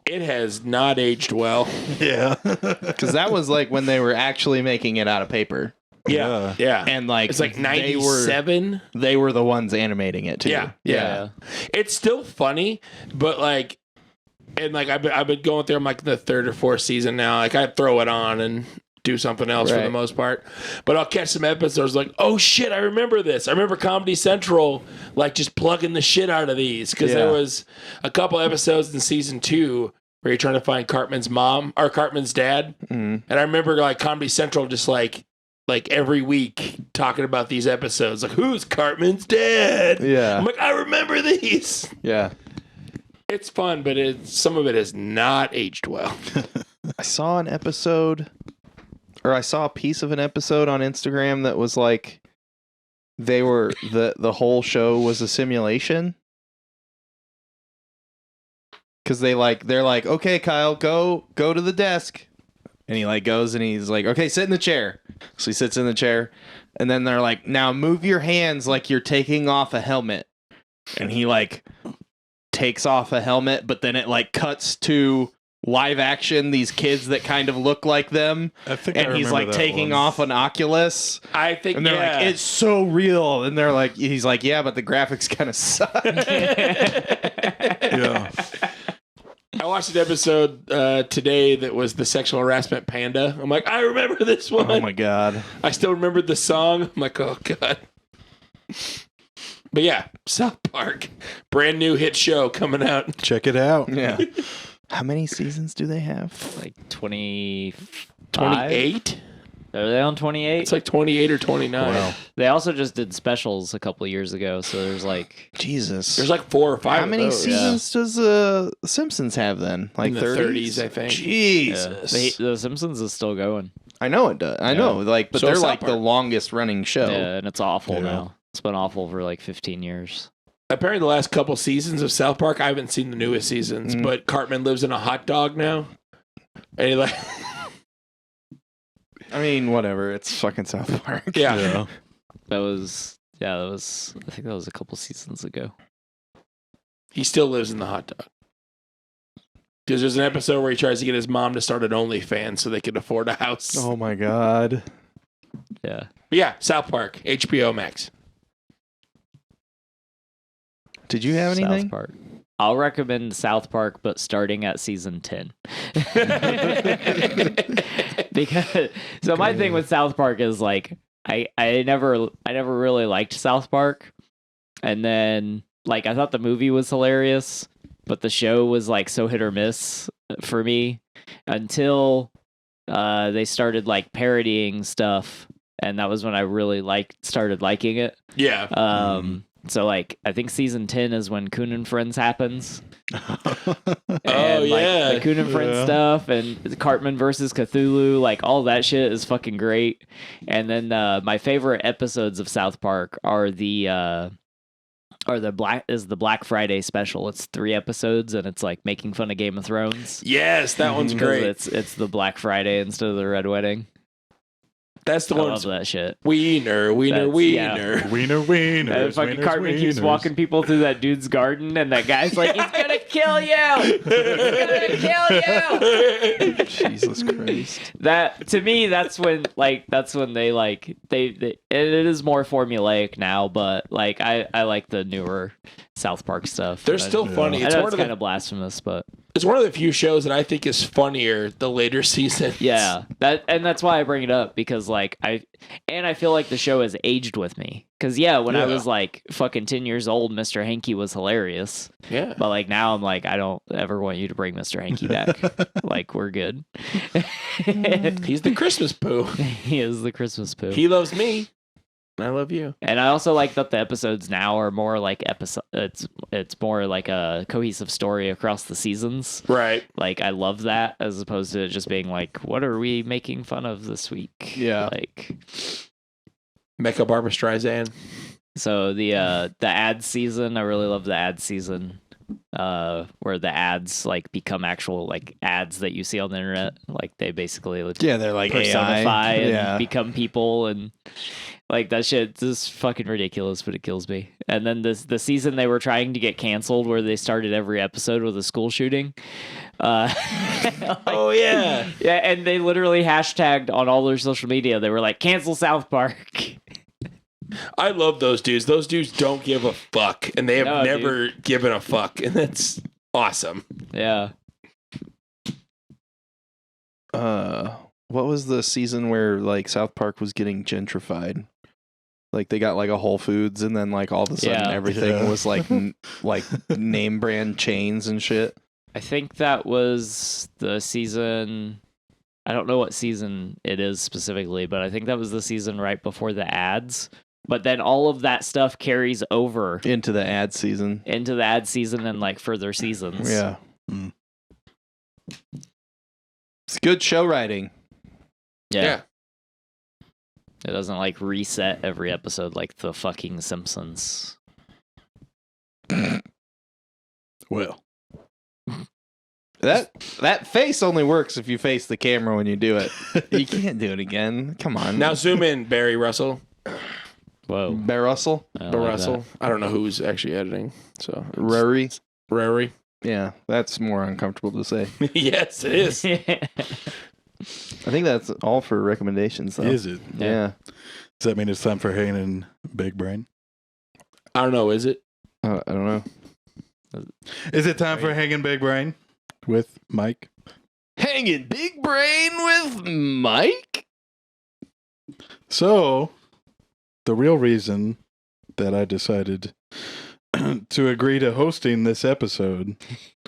It has not aged well. Yeah. Because that was like when they were actually making it out of paper. Yeah. And like It's like they 97. they were the ones animating it too. Yeah. It's still funny, but like, and like I've been going through. I'm like the 3rd or 4th season now. Like I throw it on and do something else for the Right. most part. But I'll catch some episodes like, oh shit, I remember this. I remember Comedy Central like just plugging the shit out of these because there was a couple episodes in season 2 where you're trying to find Cartman's mom or Cartman's dad, and I remember like Comedy Central just like every week talking about these episodes, like who's Cartman's dad? Yeah. I'm like, I remember these. Yeah. It's fun, but some of it has not aged well. I saw an episode, or I saw a piece of an episode on Instagram that was like they were the whole show was a simulation. Because they're like, okay, Kyle, go to the desk. And he like goes and he's like, okay, sit in the chair. So he sits in the chair. And then they're like, now move your hands like you're taking off a helmet. And he like takes off a helmet, but then it like cuts to live action, these kids that kind of look like them. I think And he's like taking off an Oculus. I think, And they're like, it's so real. And they're like, he's like, yeah, but the graphics kind of suck. Yeah. I watched an episode today that was the sexual harassment panda. I'm like, I remember this one. Oh my God. I still remembered the song. I'm like, oh God. But yeah, South Park, brand new hit show coming out. Check it out. Yeah. How many seasons do they have? Like 25? 28? Are they on 28? It's like 28 or 29. Wow. They also just did specials a couple of years ago, so there's like Jesus. There's like 4 or 5 How many of those. seasons does Simpsons have then? Like In the 30s? 30s, I think. Jesus. The Simpsons is still going. I know it does. I know, like, but So they're is South like the Park. longest running show. Yeah, and it's awful Yeah. now. It's been awful for like 15 years. Apparently, the last couple seasons of South Park, I haven't seen the newest seasons, but Cartman lives in a hot dog now. And he like, I mean, whatever. It's fucking South Park. yeah. That was I think that was a couple seasons ago. He still lives in the hot dog. Because there's an episode where he tries to get his mom to start an OnlyFans so they can afford a house. Oh my God. Yeah. But yeah, South Park, HBO Max. Did you have anything? South Park. I'll recommend South Park, but starting at season 10. Because so my thing with South Park is like I never really liked South Park, and then like I thought the movie was hilarious, but the show was like so hit or miss for me until they started like parodying stuff, and that was when I really started liking it. Yeah. So like I think season 10 is when Coon and Friends happens. Oh, yeah. The Coon and Friends stuff and Cartman versus Cthulhu, like all that shit is fucking great. And then my favorite episodes of South Park are the Black Friday special. It's 3 episodes and it's like making fun of Game of Thrones. Yes, that one's great. It's the Black Friday instead of the Red Wedding. That's the I one. love that shit. Wiener. Wiener, Fucking Cartman keeps walking people through that dude's garden, and that guy's like, "He's gonna kill you! He's gonna kill you!" Jesus Christ. That to me, that's when they it is more formulaic now, but like I like the newer South Park stuff. They're still funny. I know it's kind of blasphemous, but it's one of the few shows that I think is funnier the later seasons. yeah, that's why I bring it up, because like I feel like the show has aged with me. Because when I was like fucking 10 years old, Mr. Hanky was hilarious. Yeah. But like now I'm like, I don't ever want you to bring Mr. Hanky back. Like we're good. He's the Christmas poo. He is the Christmas poo. He loves me. I love you. And I also like that the episodes now are more like it's more like a cohesive story across the seasons. Right. Like I love that, as opposed to it just being like, what are we making fun of this week? Yeah. Like Mecha Barbara Streisand. So the ad season, I really love the ad season. Where the ads like become actual like ads that you see on the internet. Like they basically they're like personify AI. and become people, and like that shit is fucking ridiculous, but it kills me. And then the season they were trying to get canceled, where they started every episode with a school shooting. Oh yeah. Yeah, and they literally hashtagged on all their social media. They were like, "Cancel South Park." I love those dudes. Those dudes don't give a fuck, and they have never given a fuck, and that's awesome. Yeah. What was the season where like South Park was getting gentrified? Like they got like a Whole Foods, and then like all of a sudden everything was like like name brand chains and shit. I think that was the season. I don't know what season it is specifically, but I think that was the season right before the ads. But then all of that stuff carries over into the ad season. And like further seasons. Yeah. Mm. It's good show writing. Yeah. It doesn't like reset every episode like the fucking Simpsons. Well. That face only works if you face the camera when you do it. You can't do it again. Come on. Now zoom in, Barry Russell. Whoa. Bear Russell? Russell. I don't know who's actually editing. So Rory? Yeah, that's more uncomfortable to say. Yes, it is. I think that's all for recommendations, though. Is it? Yeah. Does that mean it's time for Hangin and Big Brain? I don't know. Is it? I don't know. Is it time for Hangin' Big Brain with Mike? Hangin' Big Brain with Mike? So, the real reason that I decided to agree to hosting this episode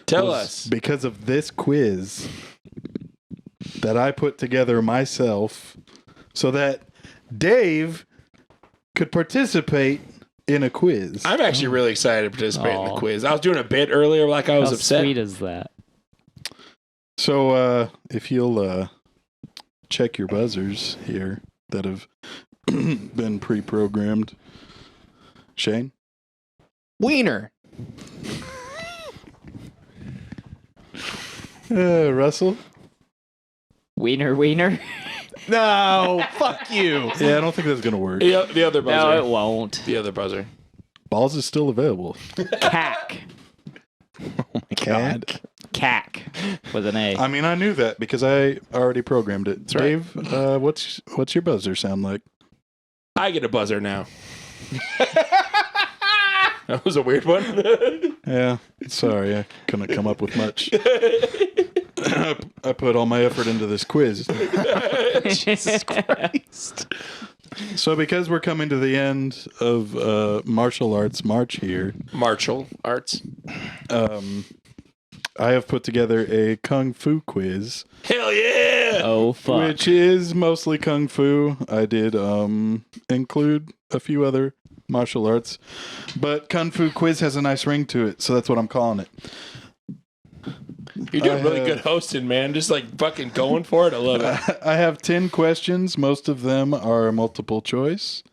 Tell us. Because of this quiz that I put together myself so that Dave could participate in a quiz. I'm actually really excited to participate in the quiz. I was doing a bit earlier like I was upset. How sweet is that? So, if you'll check your buzzers here that have been pre-programmed. Shane? Wiener. Russell? Wiener? No, fuck you. Yeah, I don't think that's going to work. The other buzzer. No, it won't. The other buzzer. Balls is still available. Cack. Oh my god. Cack. With an A. I mean, I knew that because I already programmed it. That's right. Dave, what's your buzzer sound like? I get a buzzer now. That was a weird one. Yeah, sorry, I couldn't come up with much. I put all my effort into this quiz. Jesus Christ. So because we're coming to the end of Martial Arts March here. Martial Arts. I have put together a Kung Fu quiz, Hell yeah! Oh fuck. which is mostly Kung Fu. I did include a few other martial arts, but Kung Fu quiz has a nice ring to it, so that's what I'm calling it. You're doing really good hosting, man. Just like fucking going for it. I love it. I have 10 questions. Most of them are multiple choice.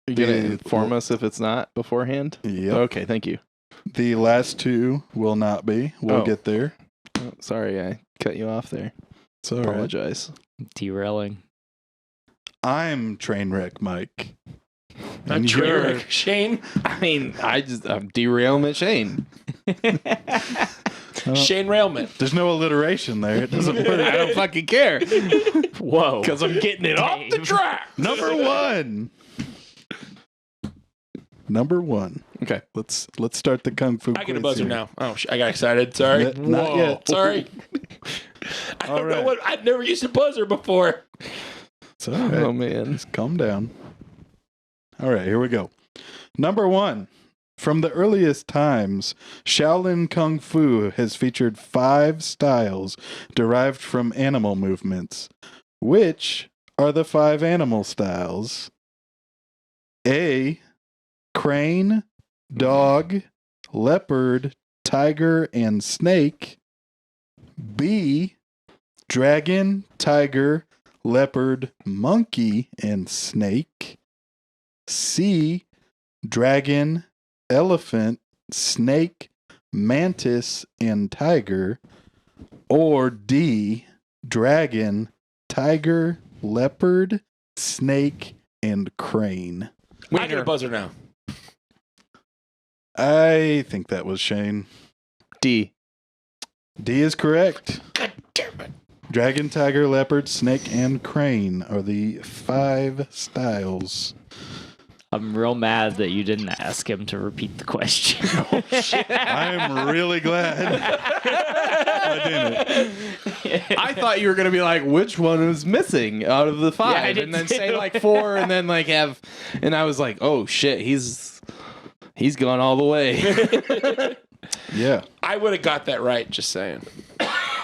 You're going to inform us if it's not beforehand? Yep. Okay, thank you. The last two will not be. We'll get there. Oh, sorry, I cut you off there. It's all right. Apologize. Derailing. I'm Trainwreck Mike. I'm And sure. Shane. I mean, I'm derailment Shane. Shane Railman. There's no alliteration there. It doesn't work. I don't fucking care. Whoa. Because I'm getting it off the Dave. track. Number one. Number one. Okay. Let's start the Kung Fu I get a quiz buzzer here. now. Oh, I got excited. Sorry. Not yet. Sorry. I don't know what. I've never used a buzzer before. It's all right. Oh, man. Just calm down. All right, here we go. Number one. From the earliest times, Shaolin Kung Fu has featured 5 styles derived from animal movements. Which are the 5 animal styles? A. Crane, dog, leopard, tiger, and snake. B. Dragon, tiger, leopard, monkey, and snake. C. Dragon, elephant, snake, mantis, and tiger. Or D. Dragon, tiger, leopard, snake, and crane. I get a buzzer now. I think that was Shane. D. D is correct. God damn it. Dragon, tiger, leopard, snake, and crane are the 5 styles. I'm real mad that you didn't ask him to repeat the question. I am really glad I didn't. I thought you were going to be like, which one was missing out of the 5? Yeah, I did and then too. say like 4 and then like have. And I was like, oh shit, he's gone all the way. Yeah. I would have got that right. Just saying.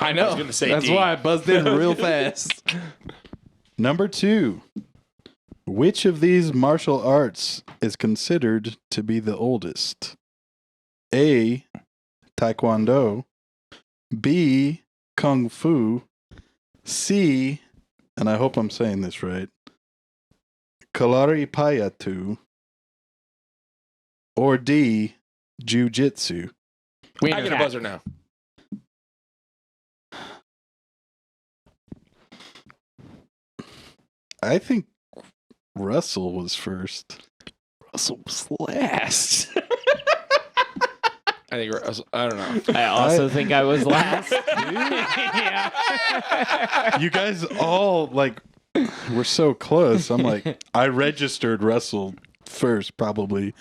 I know. I was gonna say That's D. why I buzzed in real fast. Number 2. Which of these martial arts is considered to be the oldest? A. Taekwondo. B. Kung Fu. C. And I hope I'm saying this right. Kalaripayattu. Or D. Jiu-Jitsu. I get a buzzer now. I think Russell was first. Russell was last. I think I don't know. I also think I was last. You guys all like were so close. I'm like, I registered Russell first, probably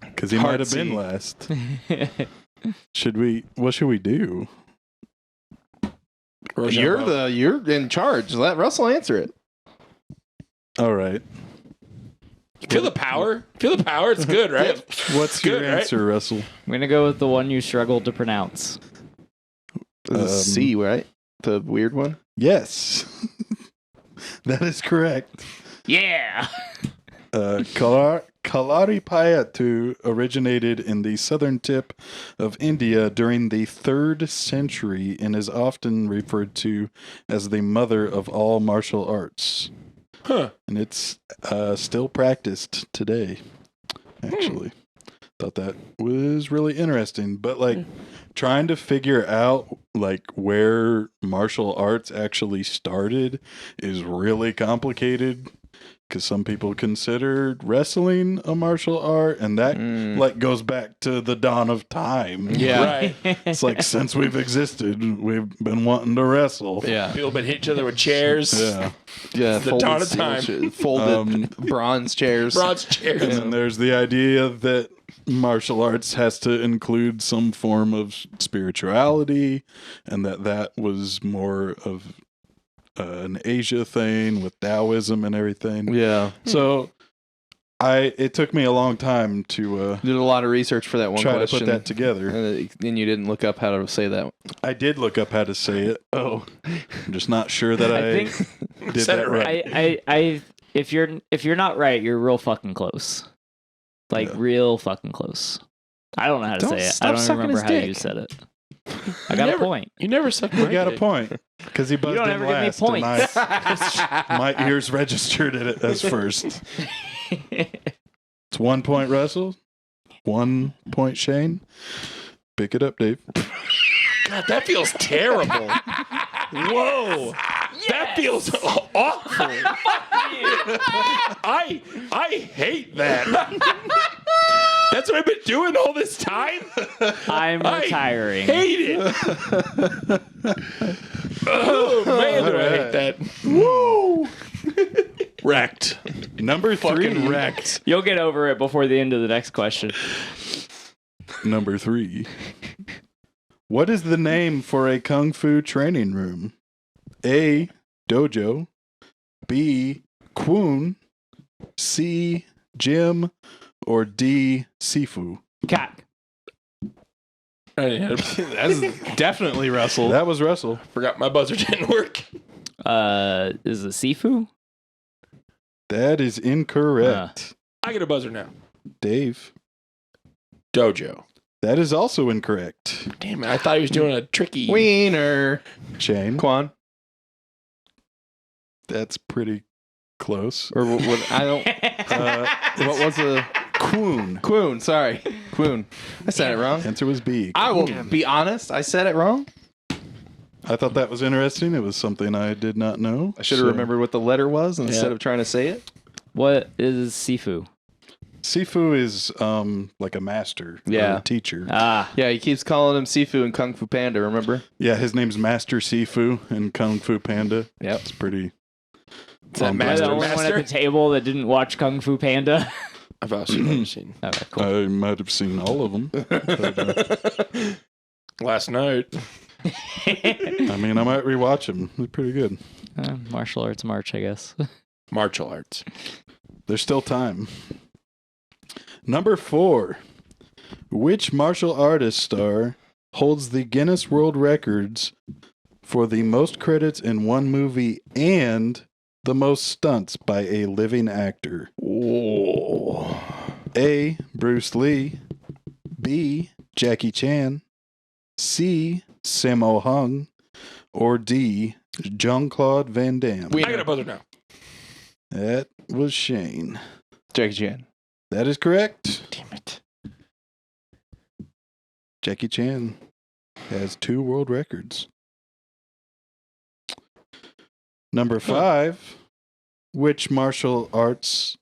because he might have been last. What should we do? You're in charge. Let Russell answer it. All right. Feel the power. Feel the power. It's good, right? What's your good, right? answer, Russell? I'm going to go with the one you struggled to pronounce. This is C, right? The weird one? Yes. That is correct. Yeah. Kalaripayattu originated in the southern tip of India during the 3rd century and is often referred to as the mother of all martial arts. Huh. And it's still practiced today, actually. Thought that was really interesting. But, like, trying to figure out, like, where martial arts actually started is really complicated. Because some people consider wrestling a martial art, and that like goes back to the dawn of time. Yeah. Right. It's like since we've existed, we've been wanting to wrestle. Yeah. People been hit each other with chairs. Yeah. Yeah. The dawn of time. Folded bronze chairs. Bronze chairs. And then there's the idea that martial arts has to include some form of spirituality, and that was more of an Asia thing with Taoism and everything. Yeah. So It took me a long time to Did a lot of research for that one try question. to put that together. And you didn't look up how to say that. I did look up how to say it. Oh, I'm just not sure that I think did Said that it right. I if you're not right, you're real fucking close. Like Yeah. real fucking close. I don't know how to Don't say it. I stop don't even sucking remember his how dick. you said it. I got a point. You never suck You my got a dick. point because he buzzed don't in ever give me last, and points. my ears registered it as first. It's 1 point, Russell. 1 point, Shane. Pick it up, Dave. God, that feels terrible. Whoa. That feels awful. I hate that. That's what I've been doing all this time. I'm retiring. Hate it. Oh man, do I hate that. Woo! Wrecked. Number 3. fucking wrecked. You'll get over it before the end of the next question. Number 3. What is the name for a kung fu training room? A. Dojo. B. Kwun. C. Gym. Or D. Sifu. Cat. That's definitely Russell. That was Russell. Forgot my buzzer didn't work. Is it Sifu? That is incorrect. I get a buzzer now. Dave. Dojo. That is also incorrect. Damn it, I thought he was doing a tricky. Wiener. Shane. Quan. That's pretty close. Or what? I don't. What was the Kwun. Quoon? Sorry, Quoon. I said it wrong. Answer was B. I will be honest. I said it wrong. I thought that was interesting. It was something I did not know. I should have remembered what the letter was instead of trying to say it. What is Sifu? Sifu is like a master, or Yeah. a teacher. Ah, Yeah, he keeps calling him Sifu and Kung Fu Panda. Remember? Yeah, his name's Master Sifu in Kung Fu Panda. Yep. It's pretty. Is that am I Master the only one at the table that didn't watch Kung Fu Panda? I've also never seen. Okay, cool. I might have seen all of them. But, Last night. I mean, I might rewatch them. They're pretty good. Martial arts march, I guess. Martial arts. There's still time. Number 4. Which martial artist star holds the Guinness World Records for the most credits in one movie and the most stunts by a living actor? A. Bruce Lee. B. Jackie Chan. C. Sammo Hung. Or D. Jean-Claude Van Damme. I got a buzzer now. That was Shane. Jackie Chan. That is correct. Damn it. Jackie Chan has 2 world records. Number 5. Which martial artist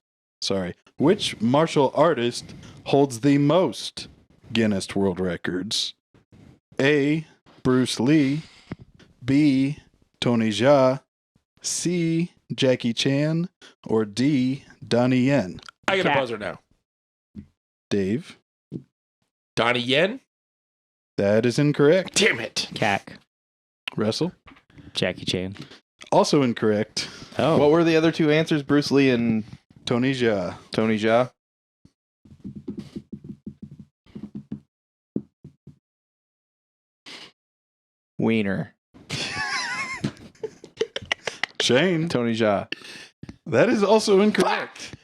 holds the most Guinness World Records? A. Bruce Lee. B. Tony Jaa. C. Jackie Chan. Or D. Donnie Yen. I get a Cat. buzzer now. Dave. Donnie Yen? That is incorrect. Damn it. Cac. Russell. Jackie Chan. Also incorrect. Oh. What were the other 2 answers? Bruce Lee and Tony Jaa. Tony Jaa. Wiener. Shane. Tony Jaa. That is also incorrect.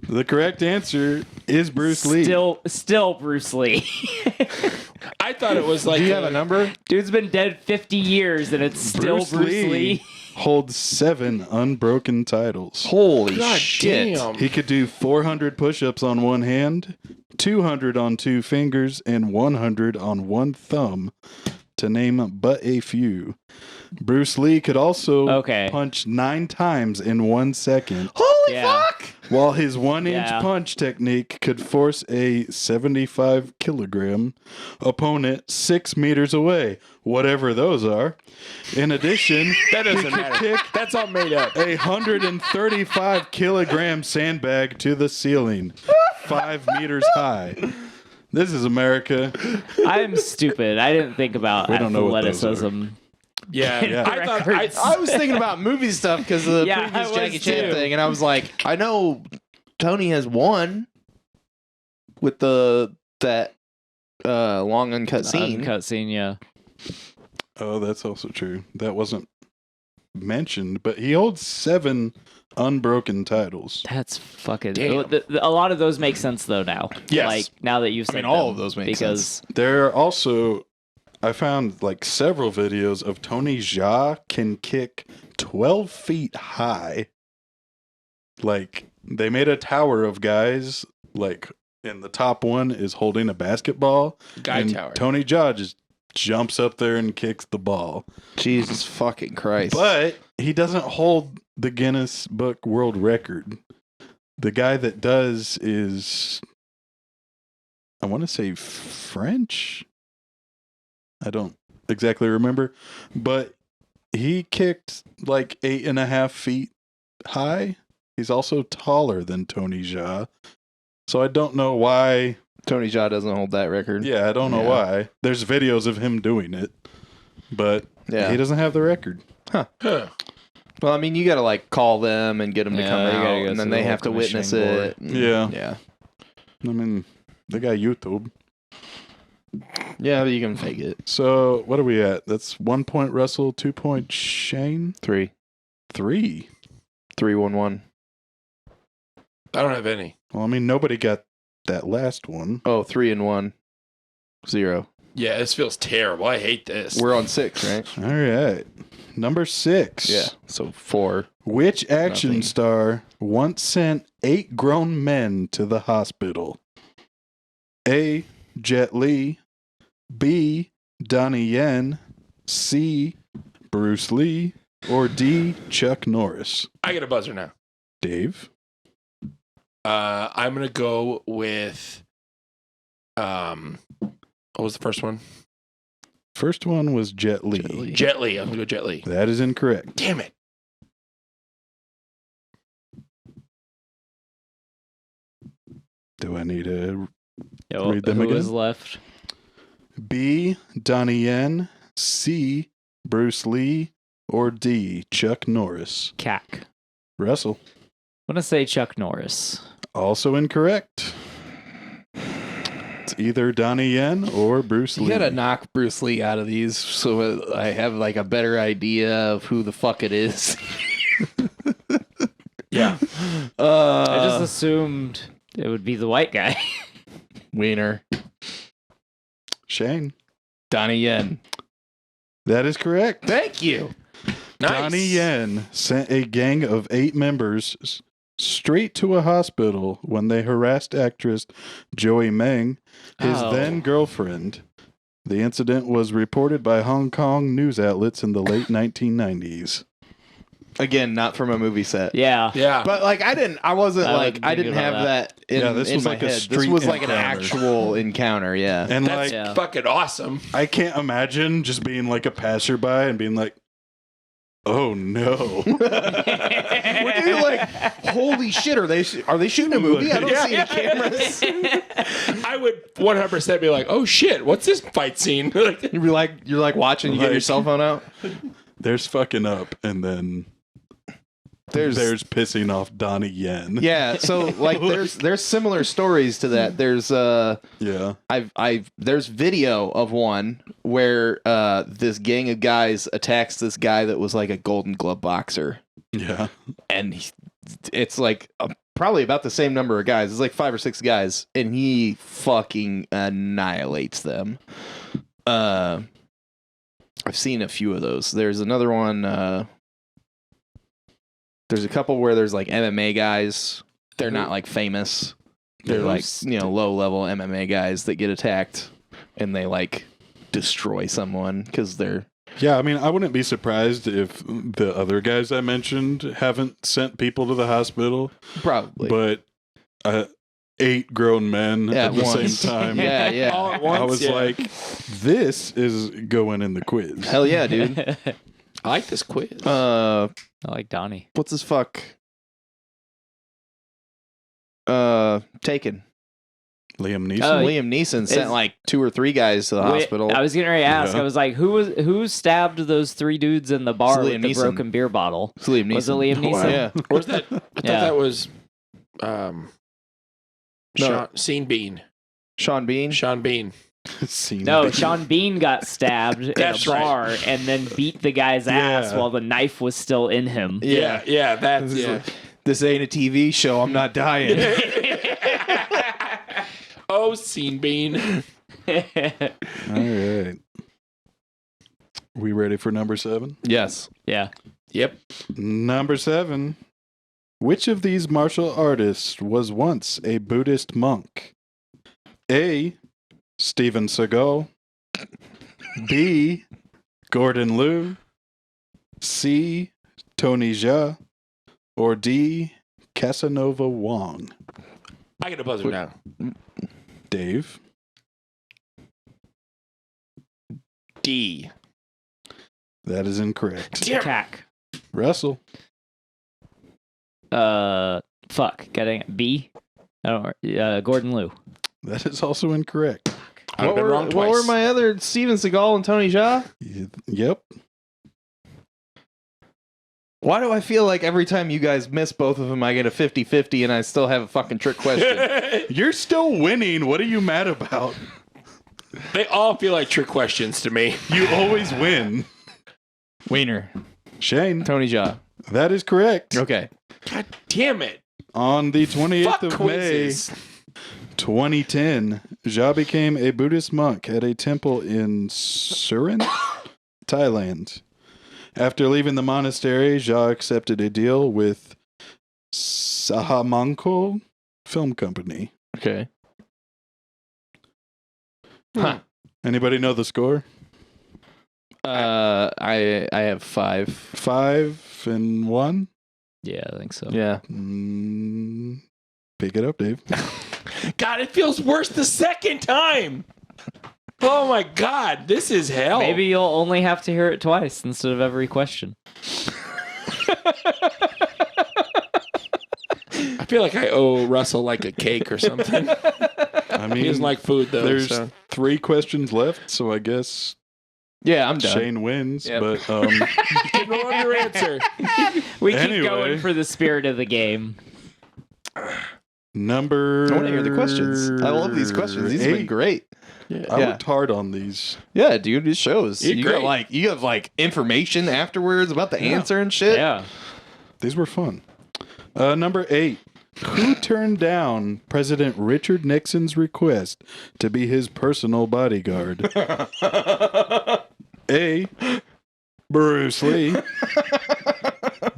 The correct answer is Bruce Lee. Still Bruce Lee. I thought it was like. Do you have a number? Dude's been dead 50 years and it's still Bruce Lee. Holds 7 unbroken titles. Holy God shit. damn. He could do 400 push-ups on one hand, 200 on 2 fingers, and 100 on 1 thumb, to name but a few. Bruce Lee could also punch 9 times in 1 second. Holy fuck! While his 1-inch punch technique could force a 75-kilogram opponent 6 meters away, whatever those are. In addition, That doesn't matter. That's all made up. a 135-kilogram sandbag to the ceiling, 5 meters high. This is America. I'm stupid. I didn't think about We don't know what those athleticism. Yeah. Yeah. I I was thinking about movie stuff because of the Yeah, I previous was Jackie Chan too. thing, and I was like, I know Tony has one with that long uncut scene. Uncut scene, yeah. Oh, that's also true. That wasn't mentioned, but he holds 7 unbroken titles. That's fucking. Damn. A lot of those make sense though now. Yes. Like now that you've said all them, of those make because sense. There are also, I found like several videos of Tony Jaa can kick 12 feet high. Like they made a tower of guys, like, and the top one is holding a basketball. Guy and tower. Tony Jaa just jumps up there and kicks the ball. Jesus fucking Christ. But he doesn't hold the Guinness Book World Record. The guy that does is, I want to say French. I don't exactly remember, but he kicked like 8.5 feet high. He's also taller than Tony Jaa. So I don't know why. Tony Jaa doesn't hold that record. Yeah, I don't know why. There's videos of him doing it, but he doesn't have the record. Huh. Well, I mean, you got to like call them and get them to Yeah, come you gotta out, go and then through they the have to whole witness commissioning it. board. Yeah. Yeah. I mean, they got YouTube. Yeah, but you can fake it. So what are we at? That's 1 point Russell, 2 point Shane, 3. 3. 3-1-1. I don't have any. Well, I mean, nobody got that last one. Oh, 3-1. 0. Yeah, this feels terrible. I hate this. We're on 6, right? All right. Number 6. Yeah. So 4. Which action Nothing. star once sent 8 grown men to the hospital? A. Jet Li. B. Donnie Yen. C. Bruce Lee. Or D. Chuck Norris. I get a buzzer now. Dave? I'm gonna go with what was the first one? First one was Jet Li. Jet Li. Jet Li. I'm gonna go Jet Li. That is incorrect. Damn it. Do I need to Yo, read them who again? is left? B. Donnie Yen. C. Bruce Lee. Or D. Chuck Norris. Cack. Russell. I'm gonna say Chuck Norris. Also incorrect. It's either Donnie Yen or Bruce Lee. You gotta knock Bruce Lee out of these so I have like a better idea of who the fuck it is. Yeah. I just assumed it would be the white guy. Wiener. Shane. Donnie Yen. That is correct. Thank you. Nice. Donnie Yen sent a gang of 8 members straight to a hospital when they harassed actress Joey Meng, his Oh. then girlfriend. The incident was reported by Hong Kong news outlets in the late 1990s. Again, not from a movie set. Yeah. Yeah. But like I didn't have thinking have about that in, Yeah, this in was my like a head. This street was like an encounter. actual encounter, yeah. And That's like, Yeah. fucking awesome. I can't imagine just being like a passerby and being like, oh no. Were they like, holy shit, are they shooting a movie? I don't see any cameras. I would 100% be like, oh shit, what's this fight scene? Like, You're like watching, you get your Like- cell phone out. There's fucking up, and then there's pissing off Donnie Yen. Yeah, so like there's similar stories to that. There's Yeah. there's video of one where this gang of guys attacks this guy that was like a Golden Glove boxer, Yeah. and it's like probably about the same number of guys. It's like 5 or 6 guys, and he fucking annihilates them. I've seen a few of those. There's another one. There's a couple where there's like MMA guys. They're not like famous. They're like, low level MMA guys that get attacked and they like destroy someone because they're. Yeah, I mean, I wouldn't be surprised if the other guys I mentioned haven't sent people to the hospital, Probably. but 8 grown men Yeah, at the once. same time. Yeah. all at once. I was yeah. like, this is going in the quiz. Hell yeah, dude. I like this quiz. I like Donnie. What's his fuck? Taken. Liam Neeson. Oh, Liam Neeson sent is- like 2 or 3 guys to the hospital. I was getting ready to ask. Yeah. I was like, who stabbed those 3 dudes in the bar It's with Liam the Neeson. broken beer bottle? It's Liam Neeson. Was it Liam Neeson? Yeah. Or was that? I thought Yeah. that was. Sean Bean. Sean Bean. Sean Bean. No, Sean Bean got stabbed in a That's right. bar and then beat the guy's ass while the knife was still in him. Yeah, that's This ain't a TV show. I'm not dying. Oh, Scene Bean. All right. We ready for number 7? Yes. Yeah. Yep. Number 7. Which of these martial artists was once a Buddhist monk? A. Steven Seagal. B. Gordon Liu. C. Tony Jaa. Or D. Casanova Wong. I get a buzzer now. Dave. D. That is incorrect. Cack. Russell. Fuck. Getting it. B. I don't know. Gordon Liu. That is also incorrect. I've been wrong What twice. were my other Steven Seagal and Tony Jaa? Yep. Why do I feel like every time you guys miss both of them, I get a 50-50 and I still have a fucking trick question? You're still winning. What are you mad about? They all feel like trick questions to me. You always win. Wiener. Shane. Tony Jaa. That is correct. Okay. God damn it. On the 28th Fuck of quizzes. May, 2010, Jaa became a Buddhist monk at a temple in Surin, Thailand. After leaving the monastery, Jaa accepted a deal with Sahamanko Film Company. Okay. Huh. Anybody know the score? I have 5. 5-1. Yeah, I think so. Yeah. Pick it up, Dave. God, it feels worse the second time. Oh my God, this is hell. Maybe you'll only have to hear it twice instead of every question. I feel like I owe Russell like a cake or something. I mean, He doesn't like food though. there's So. 3 questions left, so I guess Yeah, I'm done. Shane wins. Yep. But Keep on your answer. We keep Anyway. going for the spirit of the game. number I want to hear the questions. I love these questions. These have been 8. great. I worked hard on these. Yeah, dude, it shows. You're You great. have like information afterwards about the answer and shit. Yeah. These were fun. Number 8. Who turned down President Richard Nixon's request to be his personal bodyguard? A. Bruce Lee.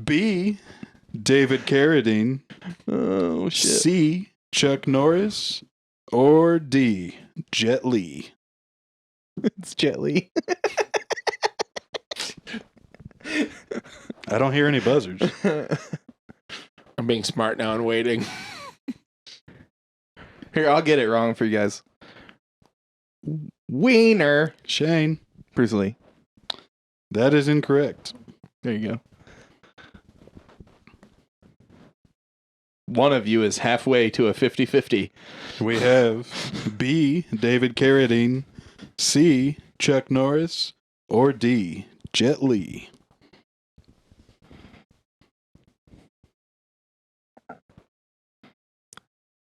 B. David Carradine. Oh shit. C. Chuck Norris. Or D. Jet Li. It's Jet Li. I don't hear any buzzers. I'm being smart now and waiting. Here, I'll get it wrong for you guys. Wiener. Shane. Bruce Lee. That is incorrect. There you go. One of you is halfway to a 50-50. We have B. David Carradine. C. Chuck Norris. Or D. Jet Li.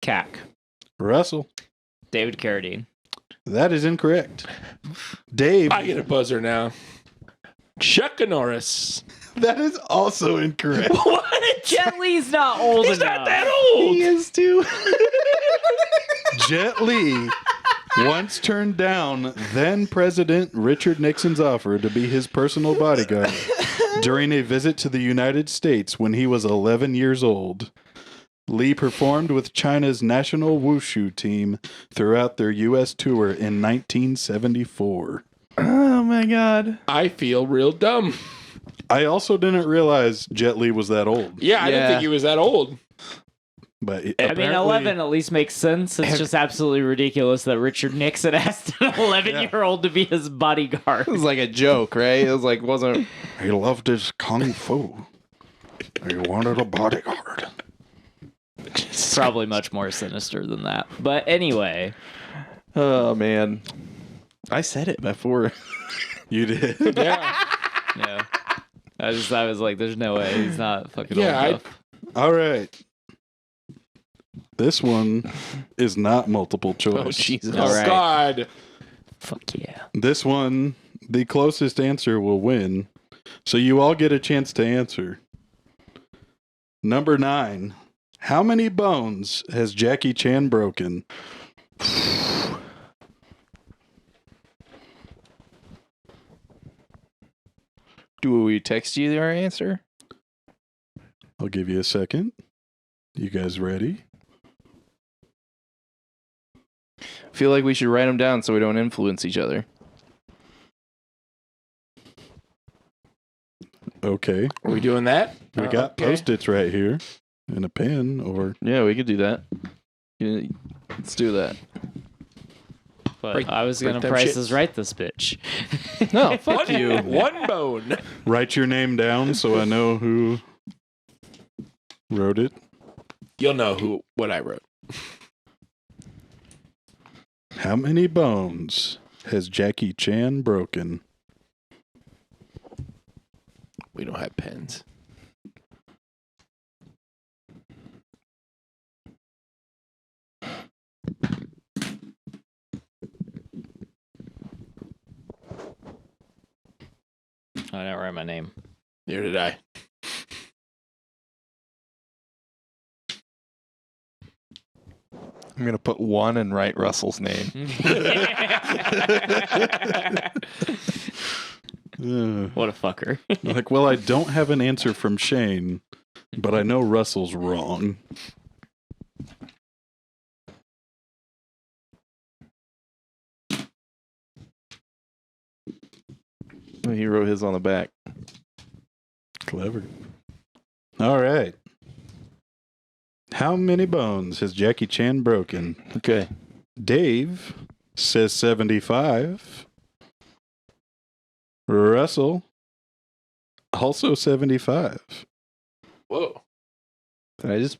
Cack. Russell. David Carradine. That is incorrect. Dave. I get a buzzer now. Chuck Norris. That is also incorrect. What? Jet Li's not old He's enough. not that old. He is too. Jet Li once turned down then President Richard Nixon's offer to be his personal bodyguard during a visit to the United States when he was 11 years old. Li performed with China's national wushu team throughout their U.S. tour in 1974. Oh my god. I feel real dumb. I also didn't realize Jet Li was that old. Yeah, I didn't Yeah. think he was that old. But I mean, apparently- 11 at least makes sense. It's just absolutely ridiculous that Richard Nixon asked an 11-year-old to be his bodyguard. It was like a joke, right? It was like, wasn't. He loved his kung fu. He wanted a bodyguard. Probably much more sinister than that. But anyway, Oh man. I said it before. You did? Yeah. yeah. I was like, there's no way he's not fucking Yeah, old enough. All right. This one is not multiple choice. Oh, Jesus. Oh, All right. God. Fuck yeah. This one, the closest answer will win. So you all get a chance to answer. Number 9. How many bones has Jackie Chan broken? Do we text you our answer? I'll give you a second. You guys ready? I feel like we should write them down so we don't influence each other. Okay. Are we doing that? We got Okay. Post-its right here and a pen or... Yeah, we could do that. Yeah, let's do that. But Break- I was break gonna them prices shits. right this bitch. No, fuck you. One bone. Write your name down so I know who wrote it. You'll know what I wrote. How many bones has Jackie Chan broken? We don't have pens. I didn't write my name. Neither did I. I'm going to put 1 and write Russell's name. What a fucker. Like, well, I don't have an answer from Shane, but I know Russell's wrong. He wrote his on the back. Clever. All right. How many bones has Jackie Chan broken? Okay. Dave says 75. Russell also 75. Whoa. Did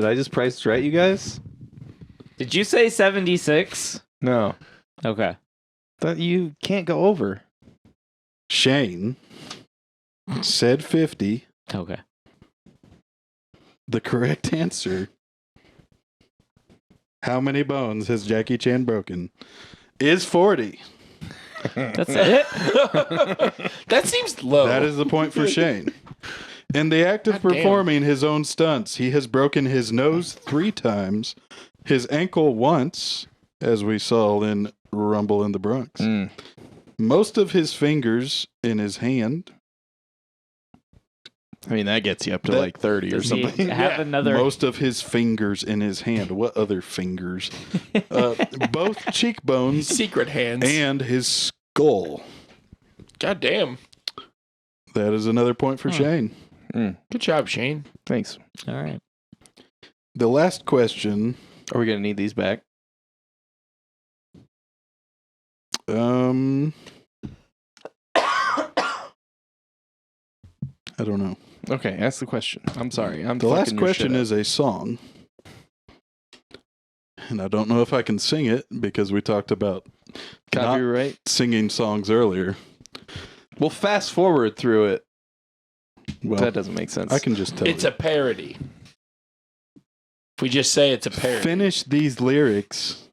I just price right, you guys? Did you say 76? No. Okay. That you can't go over. Shane said 50. Okay. The correct answer. How many bones has Jackie Chan broken? Is 40. That's it? That seems low. That is the point for Shane. In the act of God damn. performing his own stunts, he has broken his nose 3 times, his ankle once, as we saw in Rumble in the Bronx. Mm. Most of his fingers in his hand. I mean, that gets you up to That- like 30 or Does he something. have another? Most of his fingers in his hand. What other fingers? Both cheekbones Secret hands. and his skull. God damn. That is another point for Shane. Mm. Good job, Shane. Thanks. All right. The last question. Are we going to need these back? I don't know. Okay, ask the question. I'm sorry. The last question is a song. And I don't know if I can sing it because we talked about not copyright. singing songs earlier. We'll fast forward through it. Well, That doesn't make sense. I can just tell It's you. a parody. If we just say it's a parody. Finish these lyrics.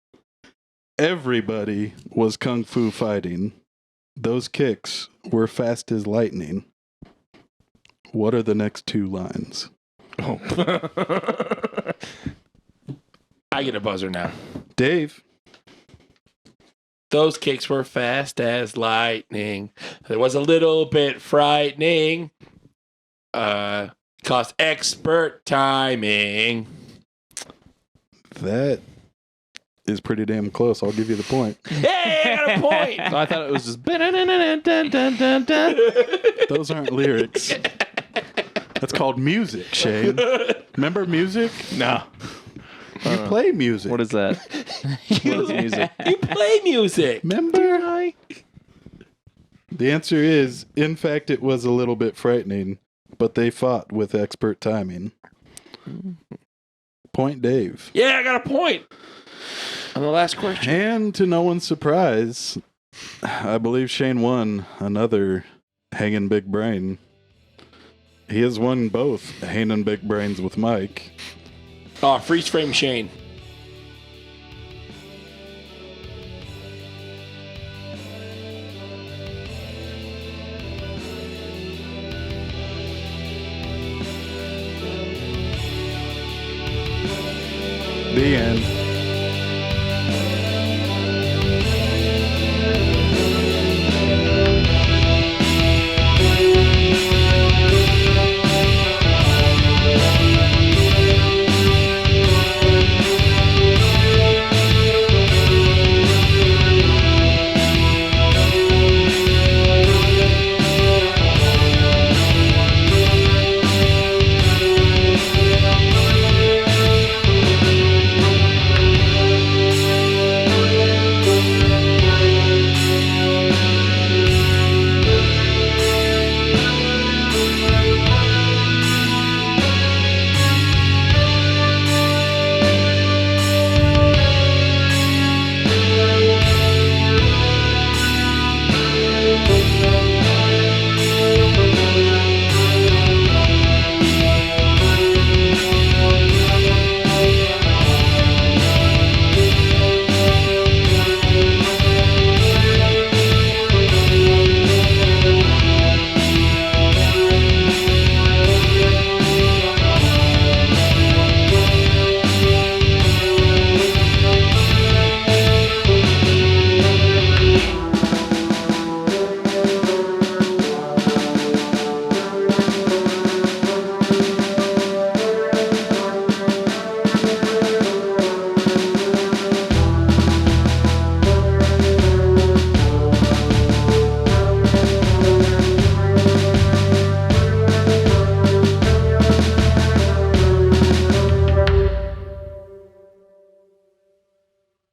Everybody was kung fu fighting. Those kicks were fast as lightning. What are the next 2 lines? Oh. I get a buzzer now. Dave. Those kicks were fast as lightning. It was a little bit frightening. Cost expert timing. That is pretty damn close. I'll give you the point. Hey, I got a point. I thought it was just. Those aren't lyrics. That's called music, Shane. Remember music? No. You play music. What is that? What is music? You play music. Remember? The answer is, in fact, it was a little bit frightening, but they fought with expert timing. Point Dave. Yeah, I got a point. On the last question. And to no one's surprise, I believe Shane won another Hangin' Big Brain. He has won both Hangin' Big Brains with Mike Oh, freeze frame Shane. The end.